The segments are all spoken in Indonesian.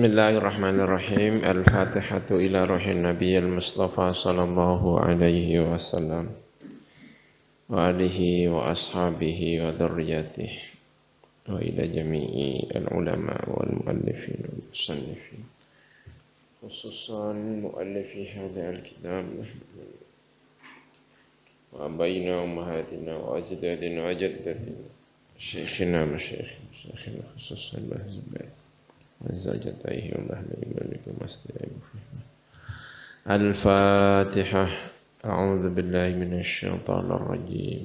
Bismillahirrahmanirrahim. Al-Fatihatu ila ruhin Nabiyyil Mustafa sallallahu alaihi wasallam wa alihi wa ashabihi wa dhurriyyatihi wa ila jami'i al-ulama wal muallifin wal musannifin khususan muallifi hadha al-kitab wa abayna ummahatina wa ajdadina wa jaddatina syekhina masyayikhina khususan bahzubair وزوجتيه وأهل إيمانكم الفاتحة. أعوذ بالله من الشيطان الرجيم.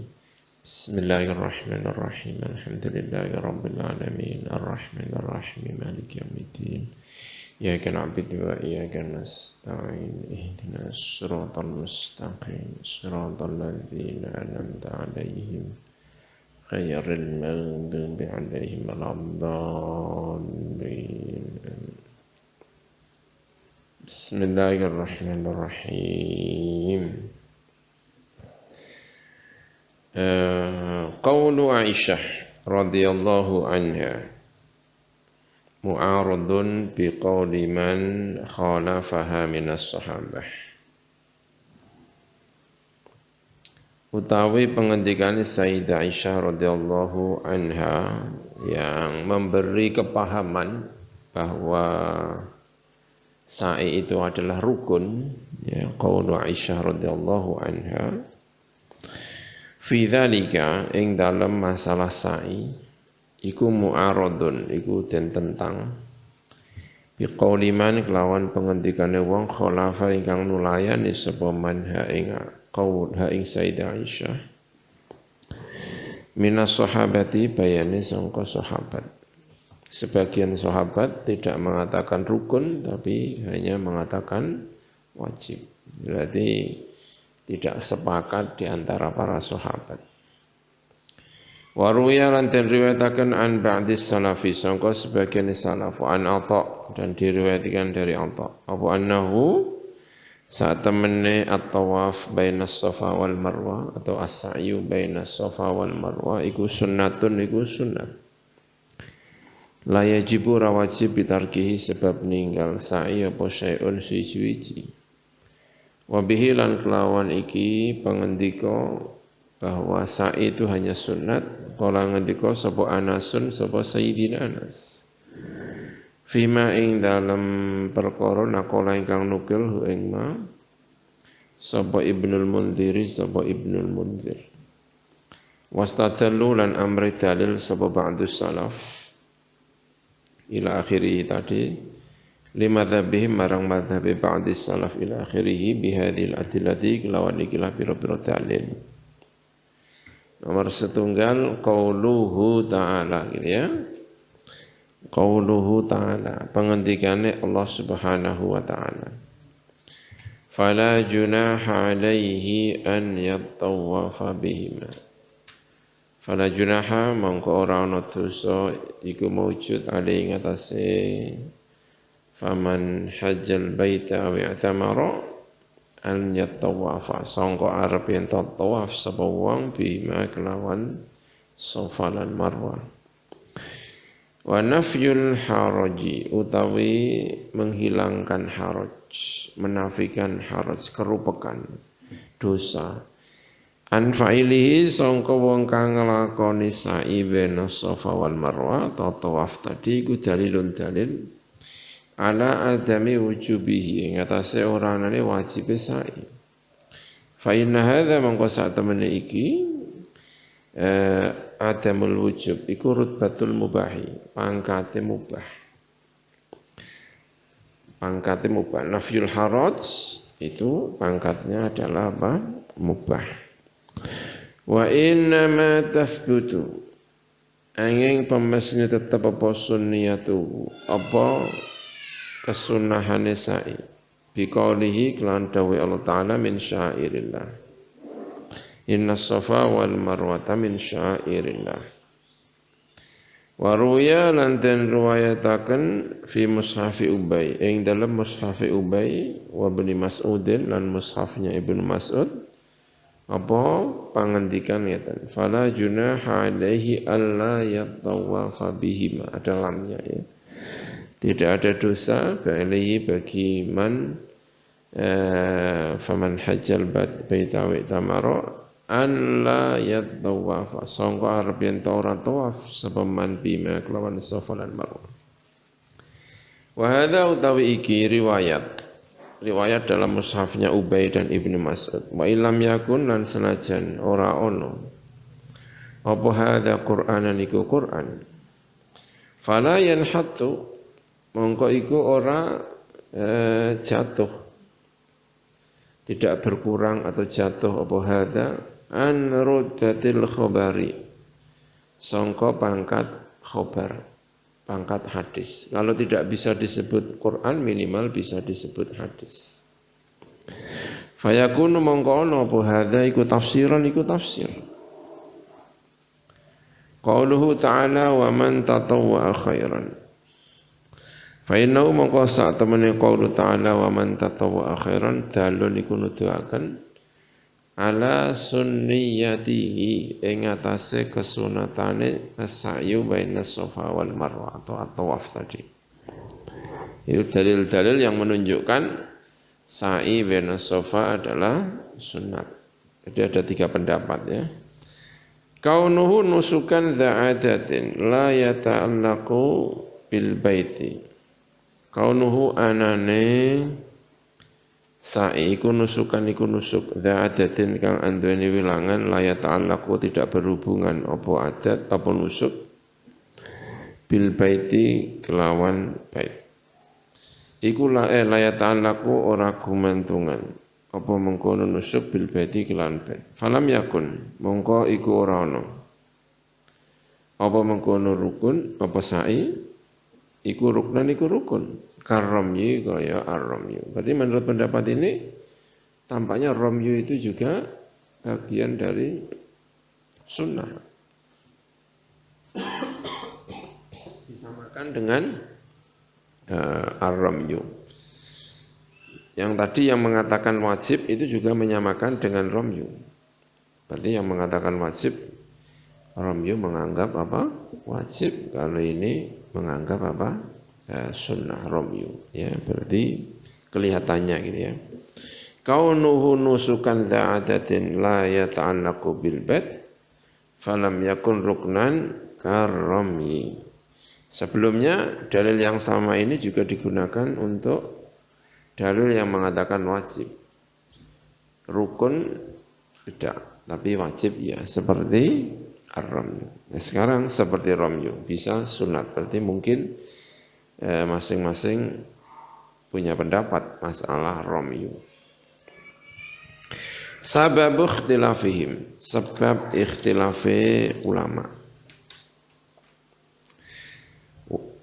بسم الله الرحمن الرحيم. الحمد لله رب العالمين الرحمن الرحيم مالك يوم الدين إياك نعبد وإياك نستعين اهدنا الصراط المستقيم صراط الذين أنعمت عليهم غير المغضوب عليهم ولا الضالين. بسم الله الرحمن الرحيم. قول عائشة رضي الله عنها معارض بقول من خالفها من الصحابة. Utawi pengendikan Sayyidah Aisyah radhiyallahu anha yang memberi kepahaman bahwa sa'i itu adalah rukun, ya, qaulu Aisyah radhiyallahu anha fi dzalika ing dalam masalah sa'i iku mu'aradun iku den tentang biqauli man kelawan pengendikane wong khalafa ingkang nulayani sapa man ha ing qaul ha ing Sayyidah Aisyah minas sahabati bayane sangka sahabat. Sebagian sahabat tidak mengatakan rukun tapi hanya mengatakan wajib. Berarti tidak sepakat di antara para sahabat. Wa ruwiya lan den riwayataken an ba'dis salafi sangka sebagian salaf an Atha dan diriwayatkan dari Atha apa annahu saat temene at-tawaf baina Safa wal Marwa atau as-sa'yu baina Safa wal Marwa iku sunnatun iku sunnah. La yajibu rawajib bitarkihi sebab ninggal sa'i apa syai'un siji-wiji. Wa bihi lan kelawan iki pengendika bahwa sa'i itu hanya sunnat. Kala ngendika sapa Anasun sapa Sayyidina Anas. Fima ing dalam perkara nakola ingkang nukil ing ma sapa Ibnul Munziri sapa Ibnul Munzir. Wastadallu lan amri dalil sapa ba'dus salaf ila akhirih tadi lima dzabihim marang madzhabi ba'dis salaf ila akhirih bihadil adillati lawan ikilah pira-pira dalil. Nomor setunggal qauluhu ta'ala gitu ya. Qauluhu ta'ala pengendikane Allah Subhanahu wa ta'ala fala junaha alaihi an yattawafa bihima fala junaha mongko ora ana dosa iku maujud alaihi ngatasé faman hajjal baita wa i'tamara an yattawafa sangka arep yen tawaf sapa wong bihima kelawan Safa lan Marwah. Wa nafyul haraji utawi menghilangkan haraj, menafikan haraj kerupekan dosa. An fa'ilihi sangka wong kang nglakoni sa'i bena Safa wal Marwa atau tawaf tadi iku dalilun dalil ala adami wujubihi ing atase ora anane wajib sa'i. Fa inna hadza mangko sak temene iki adamul wujub iku rutbatul mubahi pangkate mubah nafyul haraj itu pangkatnya adalah apa mubah wa inna ma tathbutu angin pemesnya tetap apa sunniyatu apa kesunnahane sa'i biqaulihi kelan dawe Allah taala min syairillah Inna Safa wal Marwata min syairillah. Wa ruya lan den riwayataken fi mushafi Ubay ing dalam mushafi Ubay wa Ibnu Mas'udin lan mushafnya Ibnu Mas'ud apa pangendikan ngeten fala junaha alaihi alla yatawafa bihima ada lamnya ya Tidak ada dosa bagi man faman hajjal baita wa tamara an la yatawafa sangka arep yen ora tawaf sepeman bima kelawan Safa lan Marwah. Wa hadza utawi iki riwayat dalam mushafnya Ubay dan Ibnu Mas'ud. Wa ilam yakun lan senajan ora ono apa hadza Qur'anan iku Qur'an. Fala yanhatu mongko iku ora jatuh. Tidak berkurang atau jatuh apa hadza an ruddatil khabari sangka pangkat khabar, pangkat hadis. Kalau tidak bisa disebut Quran minimal bisa disebut hadis. Fayakunu mongko ana apa hadza iku tafsiran iku tafsir. Qauluhu ta'ala wa man tatawwa khairan. Fa innahu mongko sak temene qaulu ta'ala wa man tatawwa khairan dalun iku nuduhaken ala sunniyatihi ing atase kesunatane as-sa'yu baina Safa wal Marwah atau at-tawaf tadi. Itu dalil-dalil yang menunjukkan sa'i baina Safa adalah sunat. Jadi ada 3 pendapat ya. Kaunuhu nusukan dza'adatin la yata'allaqu bil baiti. Kaunuhu anane sa'i iku nusukan iku nusuk dza'adatin kang anduweni wilangan la yata'allaqu tidak berhubungan apa adat apa nusuk bil baiti kelawan bait. Iku la yata'allaqu ora gumantungan apa mengkono nusuk bil baiti kelawan bait. Falam yakun mongko iku ora ana. Apa mengkono rukun apa sa'i iku ruknan iku rukun karramyi kaya arramyu. Berarti menurut pendapat ini tampaknya ramyu itu juga bagian dari sunnah. Disamakan dengan arramyu. Yang tadi yang mengatakan wajib itu juga menyamakan dengan ramyu. Berarti yang mengatakan wajib ramyu menganggap apa? Wajib. Kalau ini menganggap apa? Sunnah ramyu. Ya, berarti kelihatannya gitu ya. Kaunuhu nusukan dza'adatin la yata'allaqu bil bait falam yakun ruknan karramyi. Sebelumnya dalil yang sama ini juga digunakan untuk dalil yang mengatakan wajib. Rukun tidak, tapi wajib ya, seperti ar-ramyu. Nah, sekarang seperti ramyu, bisa sunat. Berarti mungkin masing-masing punya pendapat masalah ramyu. Sabab ikhtilafihim, sebab ikhtilafi ulama.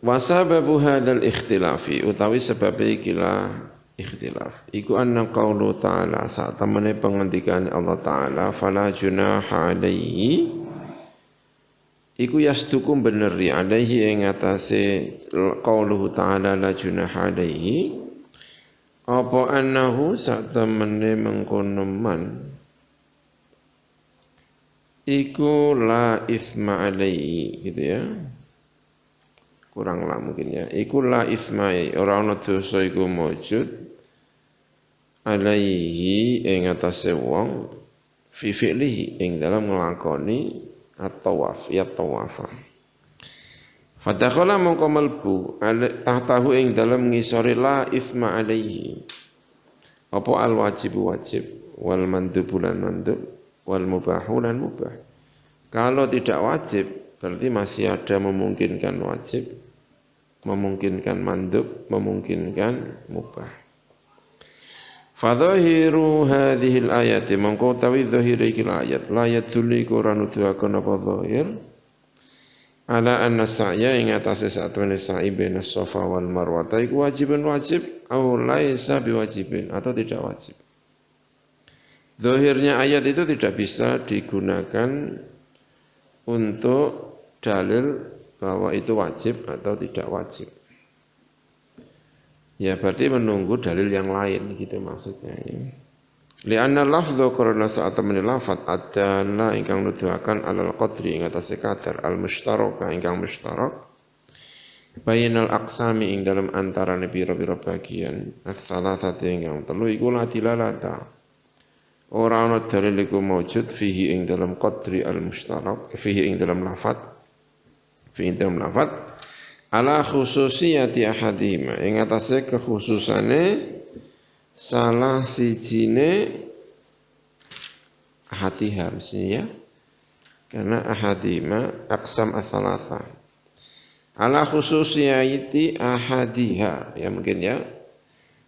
Wa sababu hadzal ikhtilafi utawi sebab ikilah ikhtilaf. Iku anna qaulu ta'ala saat temene pengendikan Allah Ta'ala fala junaha alaihi iku yasdukum beneri alaihi ing atase qauluhu ta'ala la junaha alaihi apa annahu sak temene mengkono man iku la isma alaihi gitu ya. Kurang lah mungkin ya. Iku la isma ora ana dosa iku mujud alaihi ing atase wong fi fi'lihi ing dalam nglakoni at-tawaf ya tawafa. Fadakhala mongko melbu tahtahu ing dalam ngisori la isma alaihi. Apa al wajib wajib wal mandub lan mandub wal mubahu lan mubah. Kalau tidak wajib berarti masih ada memungkinkan wajib, memungkinkan mandub, memungkinkan mubah. Fadhahiru hadhil ayati mongko tawi zahir iki ayat la yadullu ora nuduhaken apa zahir ala anna sa'ya ing atase satune sa'i baina Safa wal Marwah iku wajibun wajib au laisa biwajibin atau tidak wajib. Zahirnya ayat itu tidak bisa digunakan untuk dalil bahwa itu wajib atau tidak wajib. Ya berarti menunggu dalil yang lain gitu maksudnya ya. Li'anna lafdhu karena saat temen lafad adalah ingkang nuduhaken alal qadri ing atase kadar al musytaraka ingkang musytarak bainal aqsami ing dalam antarane pira-pira bagian as-salasati ingkang telu iku la dilalata ora ana dalil iku maujud fihi ing dalam qadri al-mustarak fihi ing dalam lafat ala khususiyati ahadima ing atase kekhususane salah sijine ahadiha mestinya karena ahadima aqsam as-salasa ala khususiyati ahadiha ya mungkin ya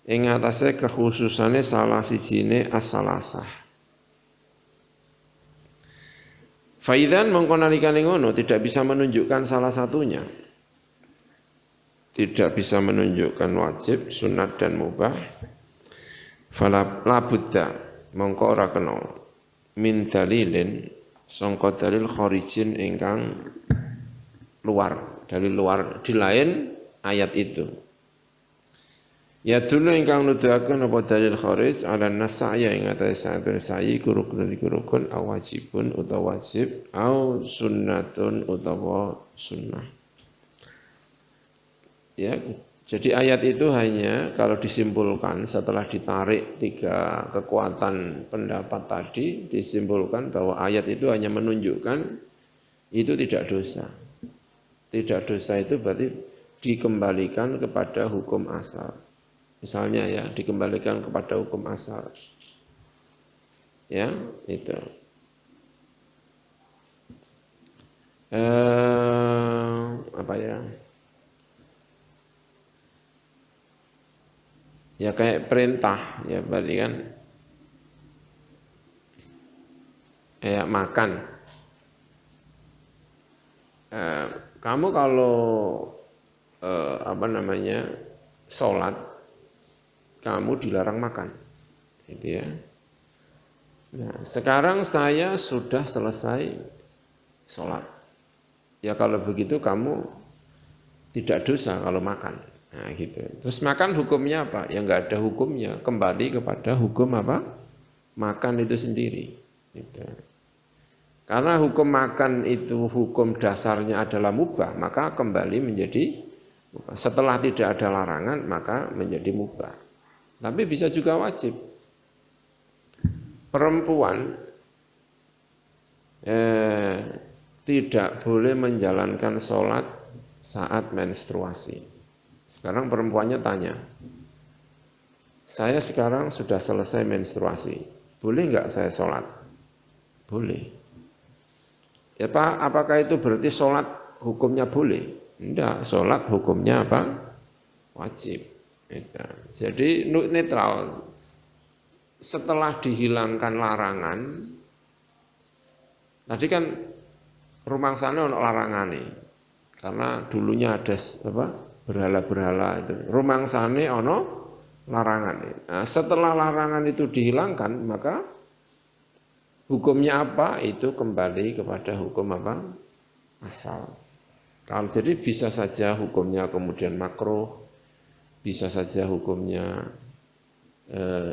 ing atase kekhususane salah sijine as-salasah faidan mengko nalikane ngono tidak bisa menunjukkan salah satunya tidak bisa menunjukkan wajib sunat dan mubah fala labudda mongko ora kena min dalilin sangka dalil kharijin ingkang luar dalil luar di lain ayat itu ya dulu ingkang nuduhaken apa dalil kharij ala nasaya ing atase satune sa'i rukun aw wajibun utawa wajib aw sunnatun utawa sunnah ya jadi ayat itu hanya kalau disimpulkan setelah ditarik tiga kekuatan pendapat tadi disimpulkan bahwa ayat itu hanya menunjukkan itu tidak dosa. Tidak dosa itu berarti dikembalikan kepada hukum asal. Misalnya ya dikembalikan kepada hukum asal. Ya, itu. Apa ya? Ya kayak perintah, ya berarti kan kayak makan. Kamu kalau sholat, kamu dilarang makan, gitu ya. Nah, sekarang saya sudah selesai sholat. Ya kalau begitu kamu tidak dosa kalau makan. Nah gitu. Terus makan hukumnya apa? Ya enggak ada hukumnya. Kembali kepada hukum apa? Makan itu sendiri. Gitu. Karena hukum makan itu hukum dasarnya adalah mubah, maka kembali menjadi mubah. Setelah tidak ada larangan, maka menjadi mubah. Tapi bisa juga wajib. Perempuan tidak boleh menjalankan sholat saat menstruasi. Sekarang perempuannya tanya, saya sekarang sudah selesai menstruasi, boleh nggak saya sholat? Boleh. Ya Pak, apakah itu berarti sholat hukumnya boleh? Enggak, sholat hukumnya apa? Wajib. Jadi netral. Setelah dihilangkan larangan, tadi kan rumangsane ono larangan nih, karena dulunya ada apa? Berhala-berhala itu. Rumangsane ono larangan. Nah, setelah larangan itu dihilangkan, maka hukumnya apa? Itu kembali kepada hukum apa? Asal. Kalau jadi bisa saja hukumnya kemudian makruh, bisa saja hukumnya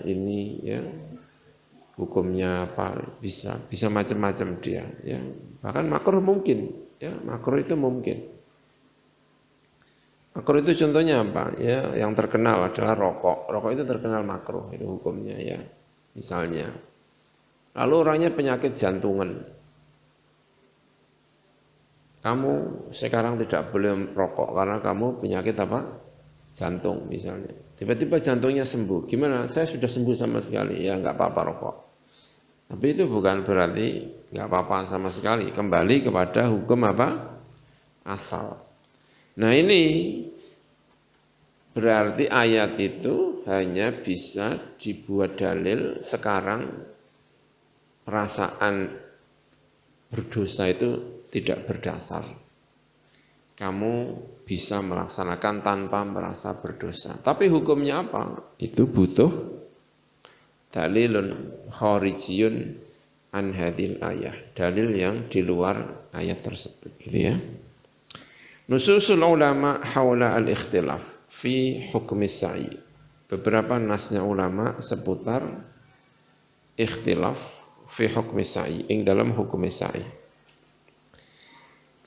ini ya, hukumnya apa? Bisa macam-macam dia. Ya, bahkan makruh mungkin. Ya, makruh itu mungkin. Makruh itu contohnya apa? Ya, yang terkenal adalah rokok. Rokok itu terkenal makruh itu hukumnya ya. Misalnya. Lalu orangnya penyakit jantungan. Kamu sekarang tidak boleh merokok karena kamu penyakit apa? Jantung misalnya. Tiba-tiba jantungnya sembuh. Gimana? Saya sudah sembuh sama sekali. Ya enggak apa-apa rokok. Tapi itu bukan berarti enggak apa-apa sama sekali. Kembali kepada hukum apa? Asal. Nah ini berarti ayat itu hanya bisa dibuat dalil sekarang perasaan berdosa itu tidak berdasar. Kamu bisa melaksanakan tanpa merasa berdosa. Tapi hukumnya apa? Itu butuh dalilun kharijiyun an hadil ayah. Dalil yang di luar ayat tersebut. Gitu ya. Nususul ulama haula al-ikhtilaf fi hukmi sa'i. Beberapa nasnya ulama seputar ikhtilaf fi hukmi sa'i, ing dalam hukum sa'i.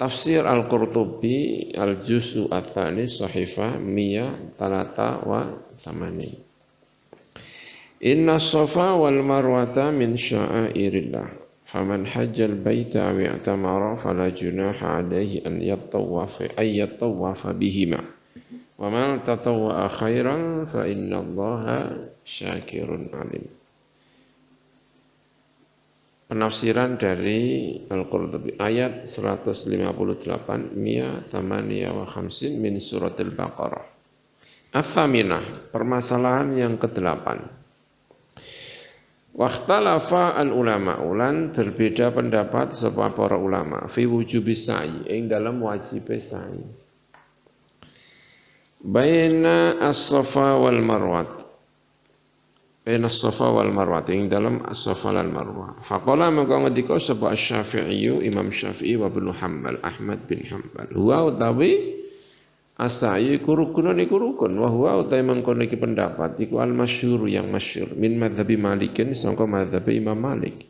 Tafsir Al-Qurtubi Al-Juz'u Ats-Tsani Shahifah 183. Inna as-Safa wal Marwata min sya'airillah. Faman hajjal baita aw i'tamara fala junaha alaihi an yattawafa bihima. Wa man tatawwa'a khairan fa innallaha syakirun alim. Penafsiran dari Al-Qurtubi ayat 158 158 min suratul Baqarah. Ats-Tsaminah, permasalahan yang ke-8. Wakhtalafa al-ulama ulan berbeda pendapat sapa para ulama fi wujubis sa'i ing dalam wajib sa'i. Baina as-Safa wal Marwah. Baina as-Safa wal Marwah ing dalam as-Safa lan Marwah. Faqala maka ngendika sapa Asy-Syafi'i Imam Syafi'i wa Ibnu Hanbal Ahmad bin Hanbal. Huwa utawi as-sa'i rukun iku rukun wa huwa utawi mengkono iki pendapat iku al-masyhur yang masyhur min madzhabi Malikin sangka madzhab Imam Malik.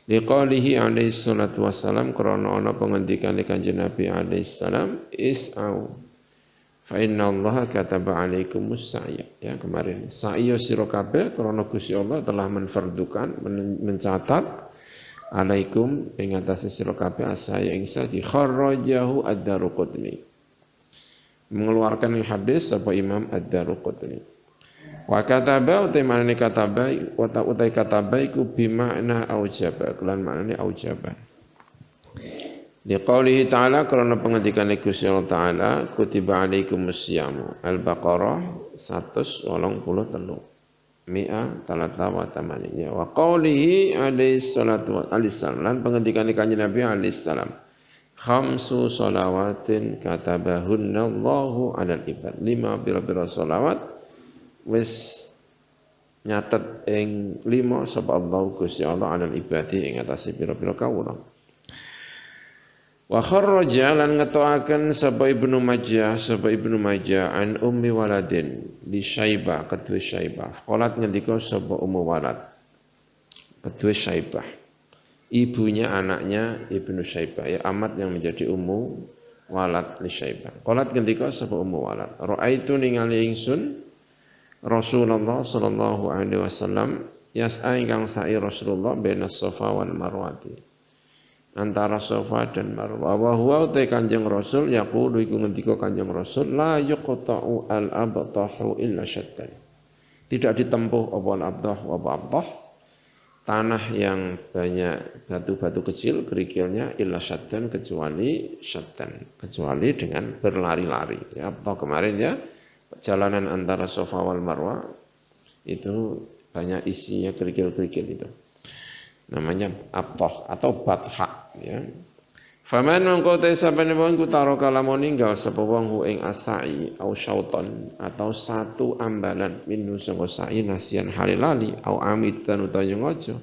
Liqalihi alaihi salatu wassalam krana ana pengendikane Kanjeng Nabi alaihi salam is'au fa inna Allah kataba alaikumus sa'ya. Ya kemarin sa'i sira kabeh krana Gusti Allah telah menfardukan mencatat alaikum ing atase sira kabeh as-sa'ya ing sadi kharrajahu ad-Daruqutni. Mengeluarkan hadis sapa Imam ad-Daruqutni. Wa kataba utai manane kataba utai kataba iku bimakna aujaba kelan maknane aujaba. Liqaulihi ta'ala karena pengendikan Gusti Allah Ta'ala kutiba alaikumus syamu Al-Baqarah 183 183 wa qaulihi alaihi salatu wassalam lan pengendikan Kanjeng Nabi alaihi salam khamsu shalawatin katabahunna Allahu 'alal ibad 5 pira-pira shalawat wis nyatet ing 5 sapa Allah Gusti Allah 'alal ibadi ing atase pira-pira kawula. Wa kharraja lan ngetoaken sapa Ibnu Majah an ummi waladin li Syaibah kedue Syaibah. Qalat ngendika sapa ummu walad kedue Syaibah. Ibunya anaknya Ibnu Syaibah ya amat yang menjadi ummu walad li Syaibah. Qalat ngendika sapa ummu walad raaitu ningali ingsun Rasulullah sallallahu alaihi wasallam yas'a ingkang sa'i Rasulullah bainas Safa wal Marwati. Antara Safa dan Marwah wa huwa utai Kanjeng Rasul yaqulu iku ngendika Kanjeng Rasul la yuqta'u al-abtahu illa syattan. Tidak ditempuh apa al-abtah wa abtah tanah yang banyak batu-batu kecil kerikilnya illa syattan kecuali dengan berlari-lari. Ya, abtah kemarin ya perjalanan antara Safa wal Marwah itu banyak isinya kerikil-kerikil itu. Namanya abtah atau batha ya. Faman mangko te sapane wong ku taraka lamun ninggal sapa wong hu ing asai au syauton atau satu ambalan minu sangka sa'i nasian halilali au amitan utawa ngojo.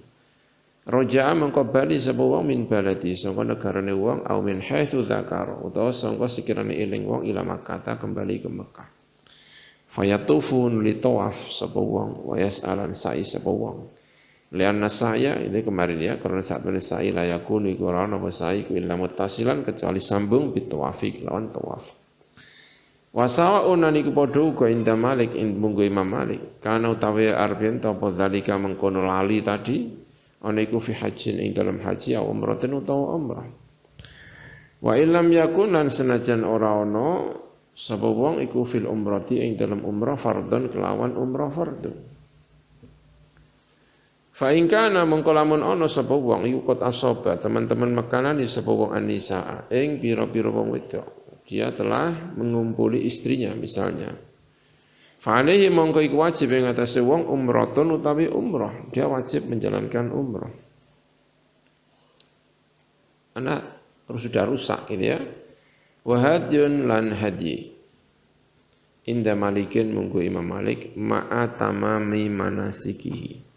Roja'a mangko bali sapa wong min baladi sangka negarane wong au min haitsu dzakara utawa sangka sekirane eling wong ila Makkah kembali ke Mekah. Fayatufun li tawaf sapa wong wa yas'alan sa'i sapa wong. Lianna saya ini kemarin ya karena saat menulis sa'i la yakunu iku ora ana sa'i ku illa muttasilan kecuali sambung bitawafi lawan tawaf. Wa sawa'un niku padha uga inda Malik munggo Imam Malik kana utawi arben apa zalika mengkono lali tadi ana iku fi hajjin ing dalam haji au umratin utawa umrah. Wa illam yakun lan senajan ora ana sapa wong iku fil umrati ing dalam umrah fardhon kelawan umrah fardhu. Fa in kana mengko lamun ana sapa wong iku kot asoba teman-teman makanan di sapa wong anisa ing pira-pira wong wedok dia telah mengumpuli istrinya misalnya fa alaihi mongko iku wajib ing atase wong umratun utawi umrah dia wajib menjalankan umrah anak terus sudah rusak gitu ya wa hadyun lan hadi inda Malikin munggo Imam Malik ma'a tamami manasikihi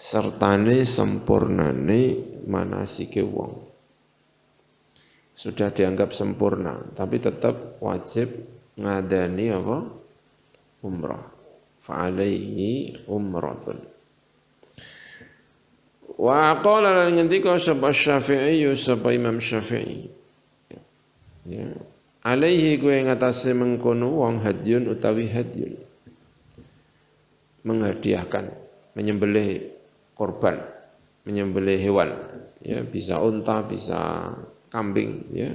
sertane sempurnane manasike wong. Sudah dianggap sempurna, tapi tetap wajib ngadani apa? Umrah. Fa alaihi umratun. Wa qala lan ngendika sapa Syafi'i sapa Imam Syafi'i. alaihi kuwi ngatasé mengkono wong hadyun utawi hadyun menghadiahkan menyembelih korban menyembelih hewan ya bisa unta bisa kambing ya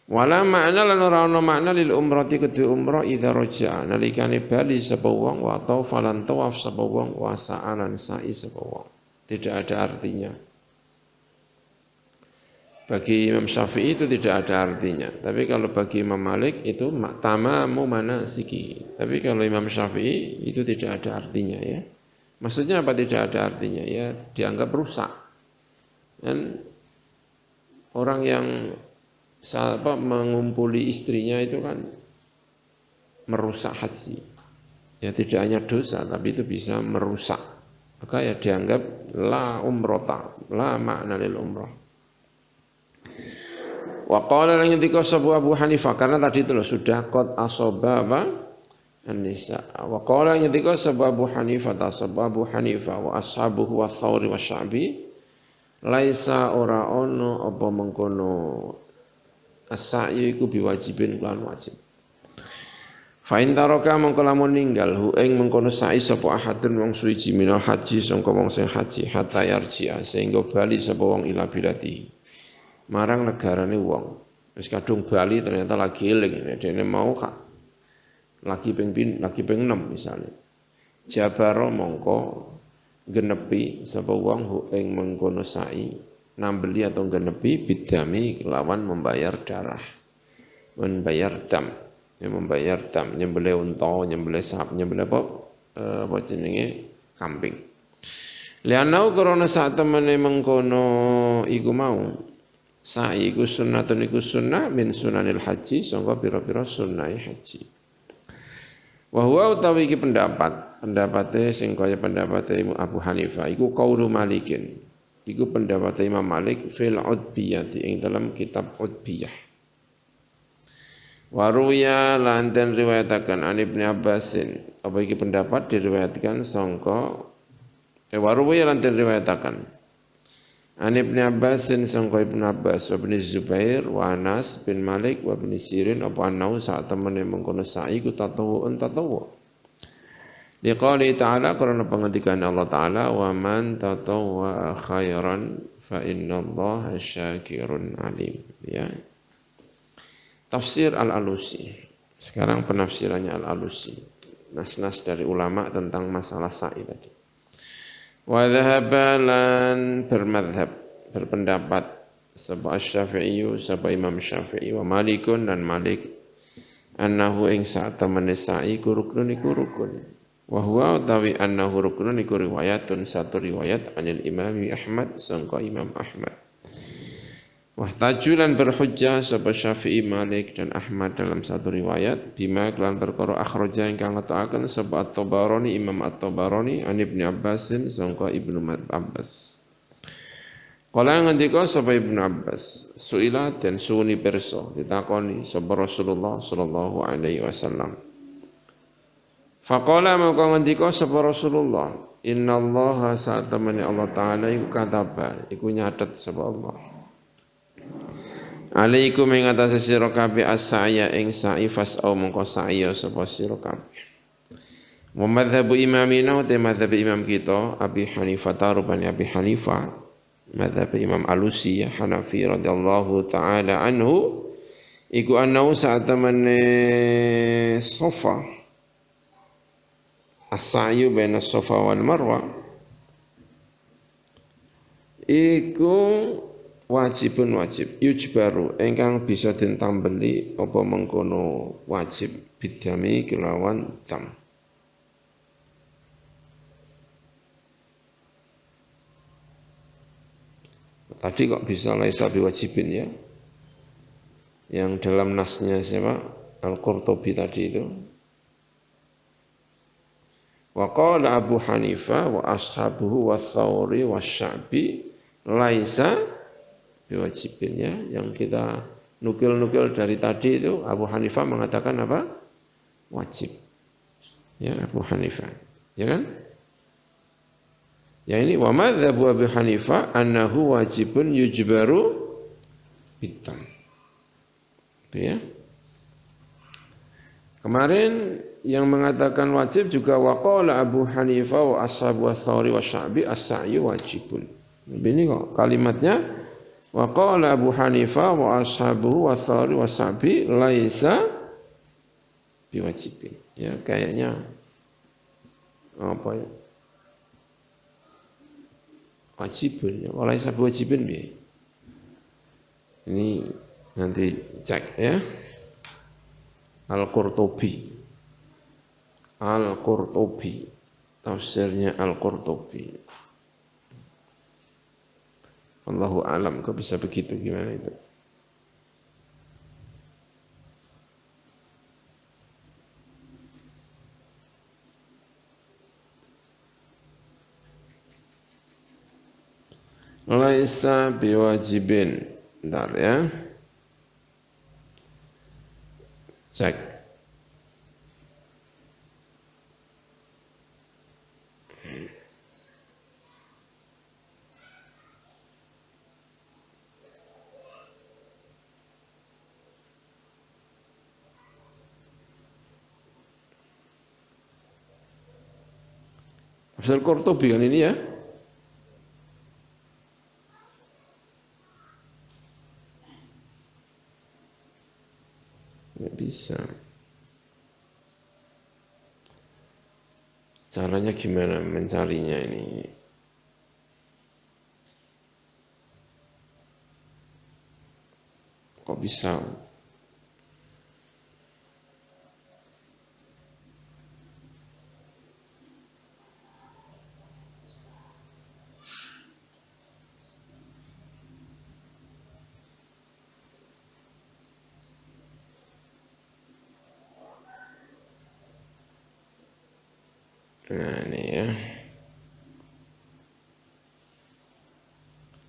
wala makna lan ora ana makna lil umrati kedue umrah idza raja'a nalikane bali sapa wong wa taufa lan tawaf sapa wong wa sa'alan sa'i sapa wong tidak ada artinya bagi Imam Syafi'i itu tidak ada artinya tapi kalau bagi Imam Malik itu tamamu manasiki tapi kalau Imam Syafi'i itu tidak ada artinya ya maksudnya apa tidak ada artinya ya dianggap rusak dan orang yang mengumpuli istrinya itu kan merusak haji. Ya tidak hanya dosa tapi itu bisa merusak. Maka ya dianggap la umrota, la makna lil umrah. Wa qala lan ngendika sapa Abu Hanifah karena tadi itu loh sudah qad asaba apa? An-nisa. Wa qala lan ngendika sapa Abu Hanifah Abu Hanifah wa ashabuhu wa Tsauri wa Sya'bi laisa ora ono apa mengkono as-sa'yu iku biwajibin lan wajib. Fa in taraka mongko lamun ninggal hu ing mengkono sa'i sapa ahadun wong suci minal haji sangka wong sing haji hatta yarji'a sehingga bali sapa wong ila bilati. Marang negarane wong. Wis kadung bali ternyata lagi eling dene mau lagi ping 6 misalnya. Jabaro mongko genepi sapa wong hu ing mengkono sa'i nambeli atau genepi bidami lawan membayar darah membayar dam nyembelih unta nyembelih sapi nyembelih apa jenenge kambing lianau karena saat temene mengkono iku mau sa'i iku sunnatun iku sunnah min sunanil haji sangka pira-pira sunnah haji wa huwa utawi iki pendapate sing kaya pendapate Abu Hanifah iku qaulu Malikin iku pendapat Imam Malik fil udbiyah ing dalam kitab udbiyah. Waruya lan den riwayataken an Ibnu Abbasin. Apa iki pendapat diriwayatkan sangka waruya lan den riwayataken an Ibnu Abbasin sangka Ibnu Abbas wa Ibnu Zubair wa Anas bin Malik wa Ibnu Sirin apa anau sak temene mengkono sa'i ku tatawu'un tatawu'. Liqali ta'ala karena pengendikan Allah Ta'ala wa man tatawwa khairan fa innallaha syakirun alim ya. Tafsir Al-Alusi. Sekarang penafsirannya Al-Alusi. Nas-nas dari ulama tentang masalah sa'i tadi. Wa dhahaba lan berpendapat sapa Asy-Syafi'i sapa Imam Syafi'i wa Malikun dan Malik annahu ing sak temene sa'i rukun iku rukun. Wa huwa tawi annahu ruknun iku riwayatun satu riwayat anil Imam Ahmad sangka Imam Ahmad. Wa tajulan berhujjah sapa Syafi'i Malik dan Ahmad dalam satu riwayat bima kelan perkara akhraja ingkang ngetakaken sapa At-Tabarani Imam At-Tabarani an Ibnu Abbasin sangka Ibnu Abbas. Kala ngendika sapa Ibnu Abbas suila dan suni perso ditakoni sapa Rasulullah sallallahu alaihi wasallam. Faqala maka ngendika sapa Rasulullah innallaha sa'tamani Allah taala iku kataba iku nyatet sapa Allah alaikum ing atase sira kabeh as-sa'ya ing sa'i fas'au mengko sa'i sapa sira kabeh wa madzhabu imamina wa madzhab imam kita Abi Hanifah rubani Abi Hanifah madzhab Imam Alusi Hanafi radhiyallahu taala anhu iku annahu sa'tamani Safa as-sa'yu baina Safa wal Marwa iku wajibun wajib yujbaru ingkang bisa ditambeli apa mengkono wajib bidami kelawan dam. Tadi kok bisa laisa biwajibin ya? Yang dalam nasnya siapa? Al-Qurtubi tadi itu. Wa qala Abu Hanifah wa ashabuhu wa Tsauri wa Sya'bi laisa biwajibin ya. Yang kita nukil-nukil dari tadi itu Abu Hanifah mengatakan apa? Wajib. Ya Abu Hanifah. Ya kan? Ya ini wa madzhabu Abu Hanifah annahu wajibun yujbaru bitam. Ya. Kemarin yang mengatakan wajib juga waqala Abu Hanifah wa ashabu ats-Tsauri wa Sya'bi as-sa'yu wajibun. Ini kok kalimatnya waqala Abu Hanifah wa ashabu ats-Tsauri wa Sya'bi laisa biwajibin. Ya kayaknya apa ya? Wajibun ya. Laisa biwajibin ya. Ini nanti cek ya. Al-Qurtubi, tafsirnya Al-Qurtubi. Allahu a'lam, kok bisa begitu, gimana itu? Laisa biwajibin. Bentar ya. Cek. Tafsir Qurtubi kan ini ya. Nggak bisa. Caranya gimana mencarinya ini? Kok bisa? Nah ini ya.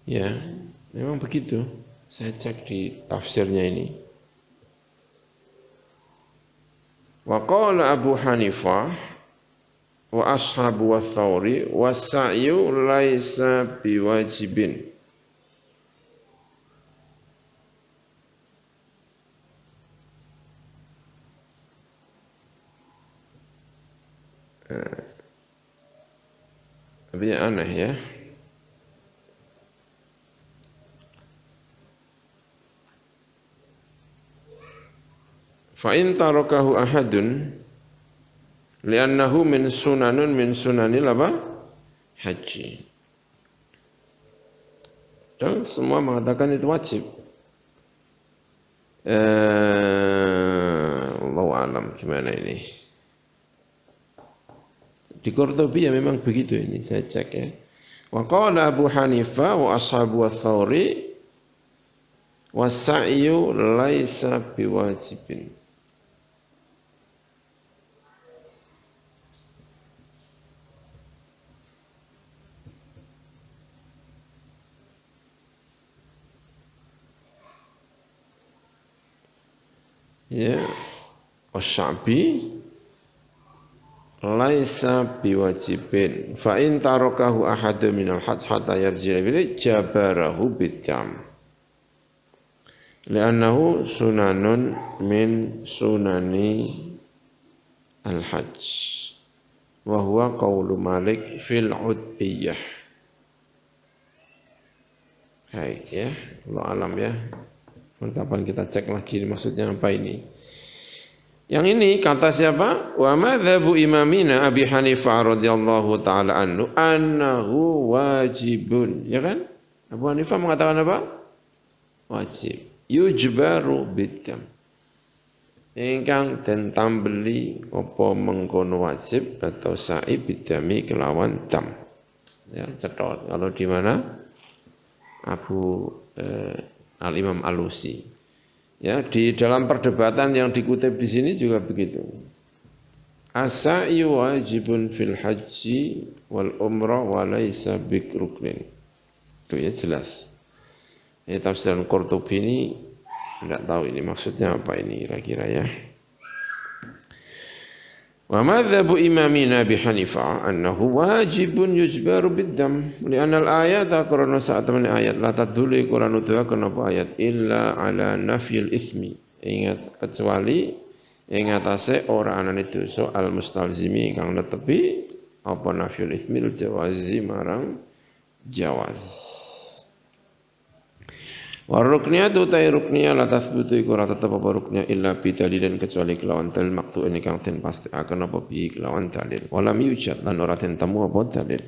Ya, memang begitu. Saya cek di tafsirnya ini. Wa qala Abu Hanifah wa ashabu ats-Tsauri was-sa'yu laisa biwajibin. Tapi aneh ya. Fa in tarakahu ahadun li'annahu min sunanil apa? Haji. Dan semua mengatakan itu wajib. Allahu a'lam gimana ini. Di Qurtubi ya memang begitu ini, saya cek ya. Wa qala Abu Hanifah wa ashabu ats-Tsauri was-sa'yu laisa biwajibin. Ya, Asy-Sya'bi laisa biwajibin. Fa in tarakahu ahadun minal hajj hatta yarji'a bihi jabarahu bid'am. Li'annahu sunanun min sunani al-hajj. Wa huwa qaulu Malik fil udbiyah. Hai ya, Allah alam ya. Kapan kita cek lagi maksudnya apa ini. Yang ini kata siapa? Wa madzhabu imamina Abi Hanifah radhiyallahu taala anhu annahu wajibun. Ya kan? Abu Hanifah mengatakan apa? Wajib. Yujbaru bidam. Ingkang den tambeli apa mengkono wajib atau sa'i bidami kelawan dam. Ya, cetol. Kalau di mana? Abu Al-Imam Alusi. Ya, di dalam perdebatan yang dikutip di sini juga begitu. As-sa'yu wajibun fil haji wal umrah wa laisa bikruklin. Itu ya jelas. Ini tafsiran Qurtubi ini tidak tahu ini maksudnya apa ini kira-kira ya. Wa madzhabu imamina Abi Hanifah annahu wajibun yujbaru biddam li'anna al-ayata qarana saat min ayat la tadulli Qur'an utwa kana ayat illa ala nafyil itsmi ingat kecuali ing atase ora anane dosa al mustalzimi kang netepi apa nafyul itsmil jawazi marang jawaz. Wa rukniyatu ta rukniya la tasbutu iku ora tetep apa rukniya illa bi dalilin kecuali kelawan dalil maktu ini kang den pasti akan apa bi kelawan dalil. Wala yujad lan ora den temu apa dalil.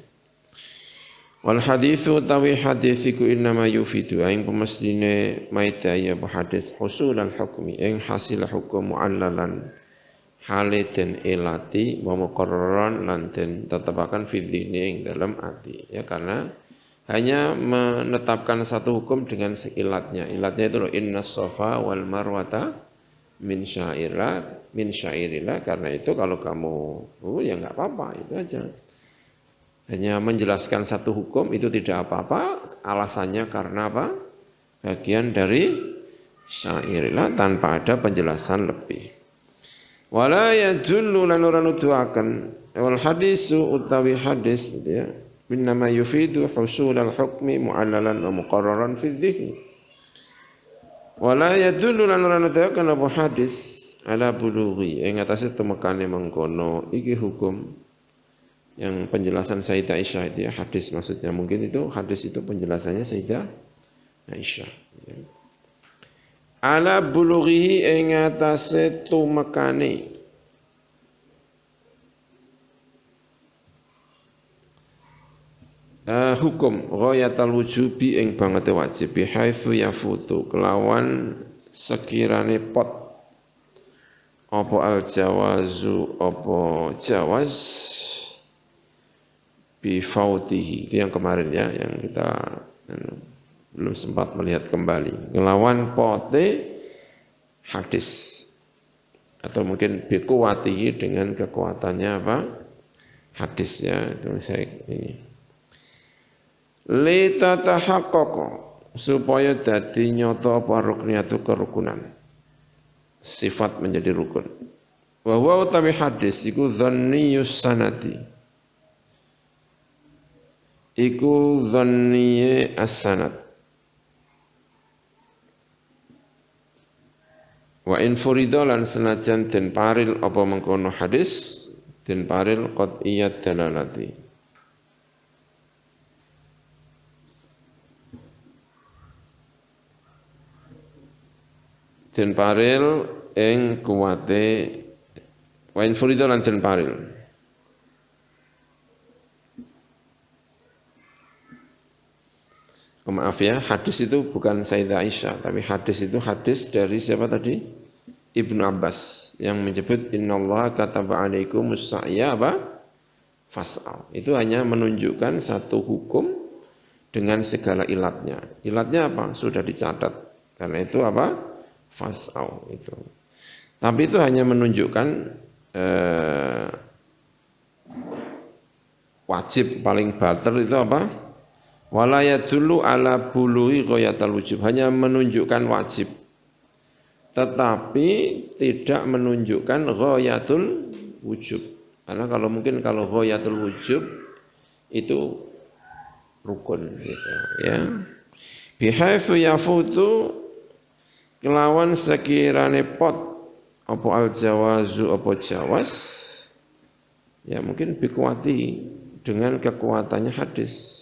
Wal haditsu tawi hadis iku innama yufidu ing pemestine maita ya hadis husul al hukmi ing hasil hukum muallalan hale den elati wa muqarraran lan den tetepaken fi ing dalam ati ya karena hanya menetapkan satu hukum dengan seilatnya. Ilatnya itu loh inna sofa wal marwata min syairillah. Karena itu kalau kamu ya enggak apa-apa, itu aja. Hanya menjelaskan satu hukum itu tidak apa-apa, alasannya karena apa? Bagian dari syairillah tanpa ada penjelasan lebih. Wala yadullu lan ora nuduhaken wal hadisu utawi hadis gitu ya. Innama yufidu husul al-hukmi mu'allalan wa muqarraran fi dhihni. Wala yadullu lan ora nuduhaken apa hadis ala bulughi ing atase temekane mengkono iki hukum yang penjelasan Sayyidah Aisyah itu ya hadis maksudnya mungkin itu hadis itu penjelasannya Sayyidah Aisyah ya. Ala bulughi ing atase tumekane hukum ghayatul wujubi ing bangete wajib bihaitsu yafutu kelawan sekirane pot apa al jawazu apa jawaz bi fautihi itu yang kemarin ya yang kita belum sempat melihat kembali kelawan pote hadis atau mungkin bi kuwatihi dengan kekuatannya apa hadis ya itu saya ini lita tahaqqaqa supaya dadi nyata apa rukniyatu kerukunan sifat menjadi rukun wa huwa utawi hadis iku dzanniyus sanati iku dzanniye as-sanad wa in furida lan senajan den paril apa mengkono hadis den paril qat'iyat dalalati den paril ing kuwate wa in furida lan den paril maaf ya hadis itu bukan Sayyidah Aisyah tapi hadis itu hadis dari siapa tadi Ibnu Abbas yang menyebut innallaha kataba alaikumus sa'ya apa fas'al itu hanya menunjukkan satu hukum dengan segala ilatnya apa sudah dicatat karena itu apa fas'au itu. Tapi itu hanya menunjukkan wajib paling bater itu apa? Wala yadullu ala bului ghayatul wujub. Hanya menunjukkan wajib. Tetapi tidak menunjukkan ghayatul wujub. Karena kalau mungkin kalau ghayatul wujub itu rukun gitu ya. Bihaitsu yafutu kelawan sekirane pot apa al jawazu apa jawaz ya mungkin bikuati dengan kekuatannya hadis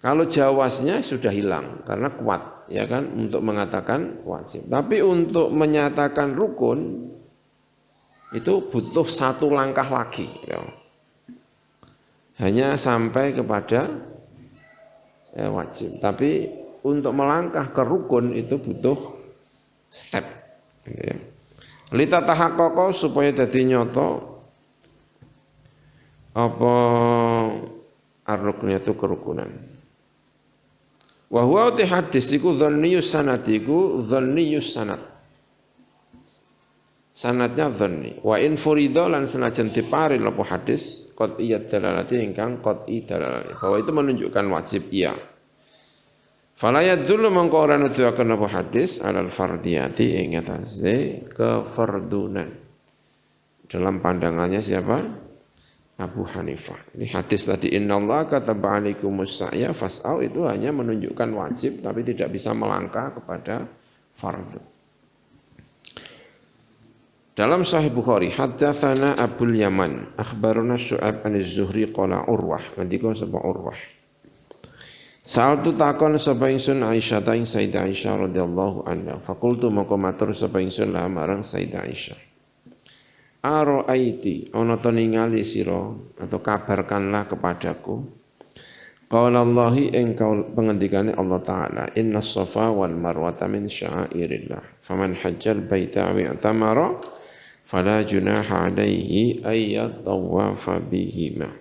kalau jawaznya sudah hilang karena kuat ya kan untuk mengatakan wajib tapi untuk menyatakan rukun itu butuh satu langkah lagi ya. Hanya sampai kepada wajib tapi untuk melangkah ke rukun itu butuh step. Lita tahaqqaqa supaya dadi nyata apa ar-rukniyatu kerukunan. Wa huwa hadis iku dzanniyus sanad iku dzanniyus sanad. Sanadnya dzanni. Wa in furida lan senajan diparil apa hadis qat'iyat dalalati ingkang qat'i dalalati. Bahwa itu menunjukkan wajib iya. Fala yadullu mangko ora nuduhaken apa hadis alal fardiyati ing atase kefardunan. Dalam pandangannya siapa? Abu Hanifah. Ini hadis tadi innallaha kataba alaikumus sa'ya fas'au itu hanya menunjukkan wajib tapi tidak bisa melangkah kepada fardu. Dalam Sahih Bukhari, haddatsana Abul Yaman, akhbarana Syu'aib an Az-Zuhri qala Urwah, ngendika sapa Urwah. Sa'altu takon sapa ingsun Aisyah ta ing Sayyidah Aisyah radhiyallahu anha. Faqultu maka matur sapa ingsun la marang Sayyidah Aisyah. Ara'aiti ana to ningali sira atau kabarkanlah kepadaku. Qala Allahi ing pengendikane Allah taala innas safa wal marwata min sya'airillah faman hajjal baita wa i'tamara fala junaha alaihi ayyatawafa bihima.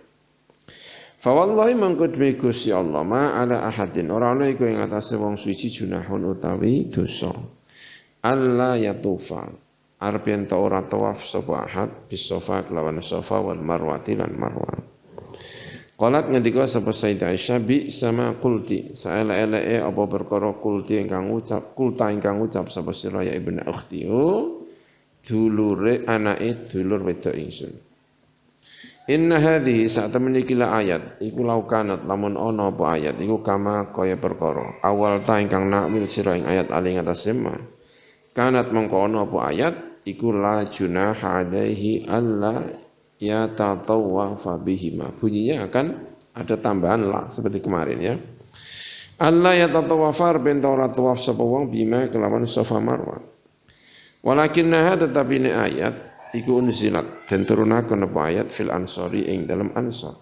Fa wallahi mangkut bi Gusti Allah ma ala ahadin ora ana iku ing atase wong suci junahun utawi dosa. Allah yatufa arep yen ta ora tawaf sapa ahad bis safa kelawan safa wal marwati lan marwah. Qalat ngendika sapa Sayyidah Aisyah bi sama qulti saela-eleke apa perkara qulti ingkang ucap sapa sira ya ibnu ukhti dulure anake dulur wedok ingsun. Inna hadhihi sa'tamani kila ayat iku laukanat lamun ana apa ayat iku kama kaya perkara awal ta ingkang nakwil sira ing ayat ali ngatasé ma kanat mengko ana apa ayat iku la junaha alaihi alla ya tatawwafa bihima. Bunyinya akan ada tambahan la seperti kemarin ya. Allah ya tatawwafa ben ora tawaf sapa wong bima kelawan Safa Marwah. Walakinnaha tetapi ini ayat iku unzilat den turunaken apa ayat fil ansori ing dalam ansor.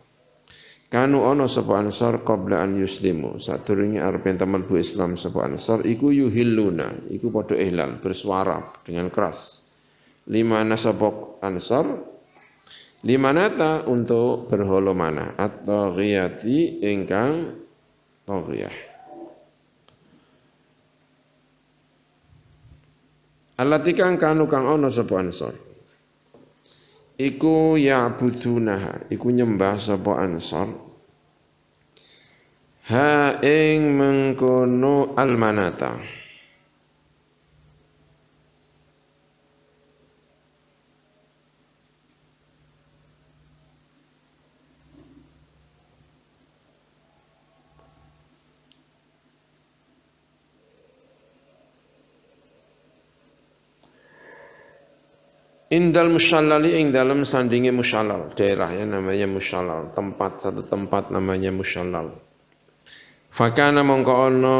Kanu ana sapa ansor qabla an yuslimu sadurunge arep mlebu Islam sapa ansor iku yuhilluna iku padha ihlal bersuara dengan keras. Limana sapa ansor limanata untuk berhala mana atau ghiyati ingkang taghyah. Allati kang kanu kang ana sapa ansor. Iku ya'budunaha, iku nyembah sapa ansor. Ha ing mengkono almanata. Indal musyallali ing dalam sandinge musyallal, daerah ya namanya musyallal, satu tempat namanya musyallal. Fakana mongko ana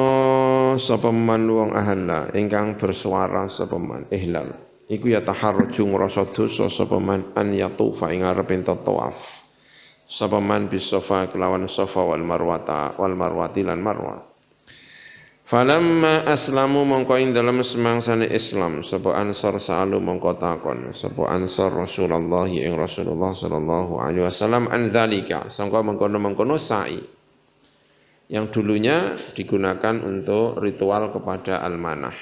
sapa man wong ahalla ingkang bersuara sapa man ihlal. Iku ya taharruju ngrasa dosa sapa man an yatufa ing arep ento tawaf. Sapa man bis safa kelawan safa wal marwati lan marwah. Falamma aslamu mongko ing dalem semangsane Islam sapa ansor sa'alu mongko takon sapa ansor Rasulullah ing Rasulullah sallallahu alaihi wasallam an zalika sangka mengkono-mengkono sa'i yang dulunya digunakan untuk ritual kepada almanah.